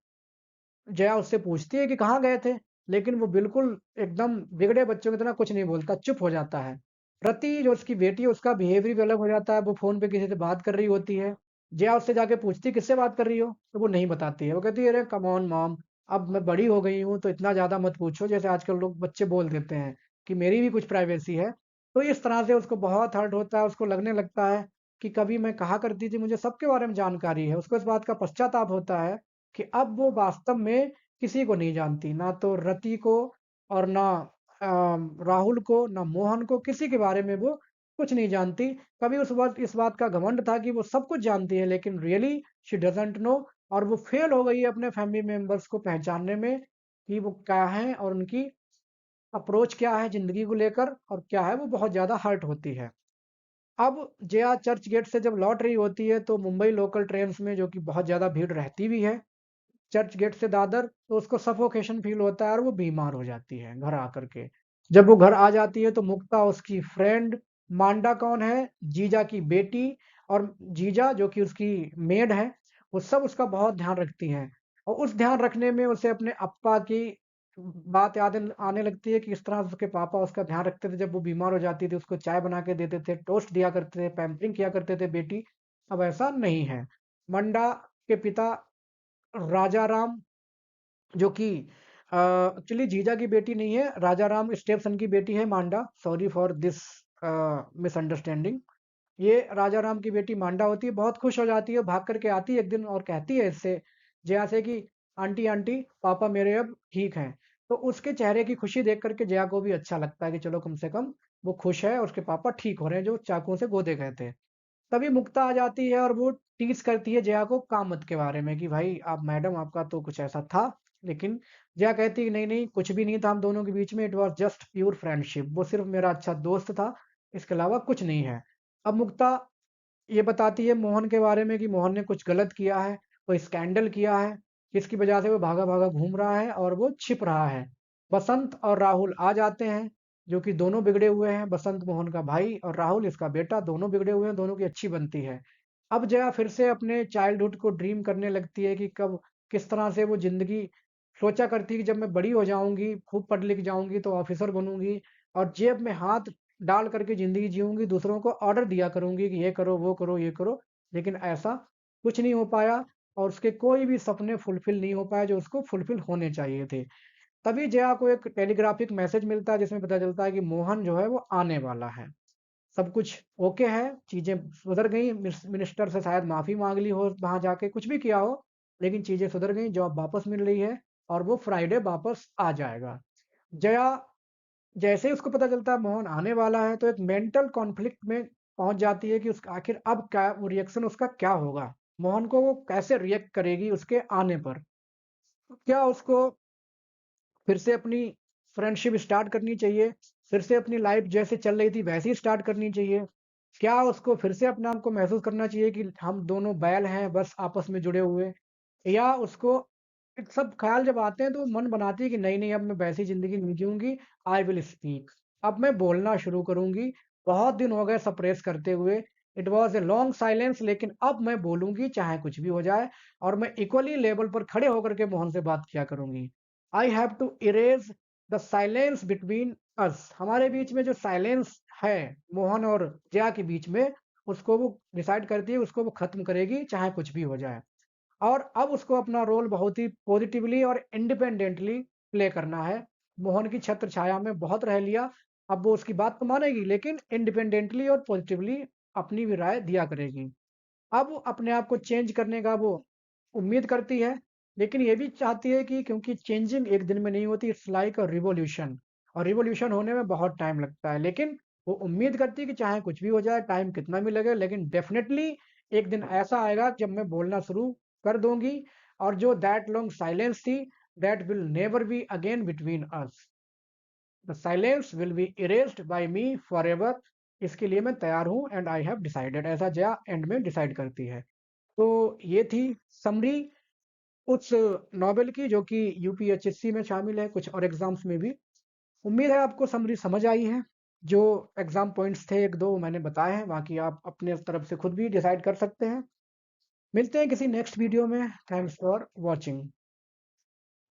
जया उससे पूछती है कि कहाँ गए थे? लेकिन वो बिल्कुल एकदम बिगड़े बच्चों की तरह कुछ नहीं बोलता, चुप हो जाता है। रति जो उसकी बेटी है उसका बिहेवियर भी अलग हो जाता है, वो फ़ोन पे किसी से बात कर रही होती है। जया उससे जाके पूछती है किससे बात कर रही हो? तो वो नहीं बताती है। वो कहती है अरे कम ऑन मॉम, अब मैं बड़ी हो गई हूँ तो इतना ज़्यादा मत पूछो, जैसे आजकल लोग बच्चे बोल देते हैं कि मेरी भी कुछ प्राइवेसी है। तो इस तरह से उसको बहुत हर्ट होता है, उसको लगने लगता है कि कभी मैं कहा करती थी मुझे सबके बारे में जानकारी है। उसको इस बात का पश्चाताप होता है कि अब वो वास्तव में किसी को नहीं जानती, ना तो रति को और ना राहुल को, ना मोहन को, किसी के बारे में वो कुछ नहीं जानती। कभी उस वक़्त इस बात का घमंड था कि वो सब कुछ जानती है, लेकिन रियली शी डज़न्ट नो। और वो फ़ेल हो गई है अपने फैमिली मेंबर्स को पहचानने में कि वो क्या हैं और उनकी अप्रोच क्या है ज़िंदगी को लेकर और क्या है, वो बहुत ज़्यादा हर्ट होती है। अब जया चर्च गेट से जब लौट रही होती है तो मुंबई लोकल ट्रेन्स में, जो कि बहुत ज़्यादा भीड़ रहती भी है, चर्च गेट से दादर, तो उसको सफोकेशन फील होता है और वो बीमार हो जाती है घर आकर के। जब वो घर आ जाती है तो मुक्ता उसकी फ्रेंड, मांडा कौन है? जीजा की बेटी, और जीजा जो कि उसकी मेड है, वो सब उसका बहुत ध्यान रखती हैं। और उस ध्यान रखने में उसे अपने अप्पा की बात याद आने लगती है कि इस तरह उसके पापा उसका ध्यान रखते थे। जब वो बीमार हो जाती थी उसको चाय बना के देते थे, टोस्ट दिया करते थे, पैम्परिंग किया करते थे बेटी। अब ऐसा नहीं है। मंडा के पिता राजा राम, जो कि एक्चुअली जीजा की बेटी नहीं है, राजा राम स्टेपसन की बेटी है Manda. Sorry for this misunderstanding. ये राजा राम की बेटी मांडा होती है, बहुत खुश हो जाती है, भाग करके आती है एक दिन और कहती है इससे, जया से, कि आंटी आंटी पापा मेरे अब ठीक हैं। तो उसके चेहरे की खुशी देख करके जया को भी अच्छा लगता है कि चलो कम से कम वो खुश है, उसके पापा ठीक हो रहे हैं जो चाकुओं से गोदे गए थे। तभी मुक्ता आ जाती है और वो टीज करती है जया को कामत के बारे में कि भाई आप मैडम आपका तो कुछ ऐसा था। लेकिन जया कहती है नहीं नहीं, कुछ भी नहीं था हम दोनों के बीच में, it was just pure friendship, वो सिर्फ मेरा अच्छा दोस्त था, इसके अलावा कुछ नहीं है। अब मुक्ता ये बताती है मोहन के बारे में कि मोहन ने कुछ गलत किया है, कोई स्कैंडल किया है, जिसकी वजह से वो भागा भागा घूम रहा है और वो छिप रहा है। बसंत और राहुल आ जाते हैं। जो कि दोनों बिगड़े हुए हैं, बसंत मोहन का भाई और राहुल इसका बेटा, दोनों बिगड़े हुए हैं, दोनों की अच्छी बनती है। अब जया फिर से अपने चाइल्डहुड को ड्रीम करने लगती है कि कब किस तरह से वो ज़िंदगी सोचा करती है कि जब मैं बड़ी हो जाऊँगी, खूब पढ़ लिख जाऊँगी तो ऑफ़िसर बनूँगी और जेब में हाथ डाल कर के ज़िंदगी जीऊँगी, दूसरों को ऑर्डर दिया करूँगी कि ये करो, वो करो, ये करो। लेकिन ऐसा कुछ नहीं हो पाया और उसके कोई भी सपने फुलफ़िल नहीं हो पाए जो उसको फुलफ़िल होने चाहिए थे। तभी जया को एक टेलीग्राफिक मैसेज मिलता है जिसमें पता चलता है कि मोहन जो है वो आने वाला है। सब कुछ ओके है, चीज़ें सुधर गई, मिनिस्टर से शायद माफ़ी माँग ली हो वहाँ जाके, कुछ भी किया हो, लेकिन चीज़ें सुधर गई, जॉब वापस मिल रही है और वो फ्राइडे वापस आ जाएगा। जया जैसे ही उसको पता चलता है मोहन आने वाला है, तो एक मेंटल कॉन्फ्लिक्ट में पहुँच जाती है कि उसका आखिर अब क्या वो रिएक्शन उसका क्या होगा? मोहन को वो कैसे रिएक्ट करेगी उसके आने पर? क्या उसको फिर से अपनी फ्रेंडशिप स्टार्ट करनी चाहिए, फिर से अपनी लाइफ जैसे चल रही थी वैसे ही स्टार्ट करनी चाहिए। क्या उसको फिर से अपने आप को महसूस करना चाहिए कि हम दोनों बैल हैं बस आपस में जुड़े हुए, या उसको एक सब ख्याल जब आते हैं तो मन बनाती है कि नहीं नहीं अब मैं वैसी जिंदगी नहीं जीऊंगी। आई विल स्पीक, अब मैं बोलना शुरू करूंगी। बहुत दिन हो गए सप्रेस करते हुए, it was a long silence, लेकिन अब मैं बोलूंगी चाहे कुछ भी हो जाए और मैं इक्वली लेवल पर खड़े होकर के मोहन से बात किया करूंगी। I have to erase the silence between us, हमारे बीच में जो साइलेंस है मोहन और जया के बीच में, उसको वो डिसाइड करती है, उसको वो खत्म करेगी चाहे कुछ भी हो जाए। और अब उसको अपना रोल बहुत ही पॉजिटिवली और इंडिपेंडेंटली प्ले करना है। मोहन की छत्र छाया में बहुत रह लिया, अब वो उसकी बात तो मानेगी लेकिन इंडिपेंडेंटली और पॉजिटिवली अपनी भी राय दिया करेगी। अब वो अपने आप को चेंज करने का वो उम्मीद करती है, लेकिन ये भी चाहती है कि क्योंकि चेंजिंग एक दिन में नहीं होती, इट्स लाइक अ रिवॉल्यूशन, और रिवॉल्यूशन होने में बहुत टाइम लगता है। लेकिन वो उम्मीद करती है कि चाहे कुछ भी हो जाए, टाइम कितना भी लगे, लेकिन डेफ़िनेटली एक दिन ऐसा आएगा जब मैं बोलना शुरू कर दूँगी और जो दैट लॉन्ग साइलेंस थी, that will never be again between us. The silence will be erased by me forever. इसके लिए मैं तैयार हूँ एंड आई हैव डिसाइडेड, ऐसा जया एंड में डिसाइड करती है। तो ये थी समरी उस नॉवेल की जो कि यूपीएचएससी में शामिल है, कुछ और एग्जाम्स में भी। उम्मीद है आपको समरी समझ आई है। जो एग्जाम पॉइंट्स थे एक दो वो मैंने बताए हैं, बाकी आप अपने तरफ से खुद भी डिसाइड कर सकते हैं। मिलते हैं किसी नेक्स्ट वीडियो में। Thanks for watching.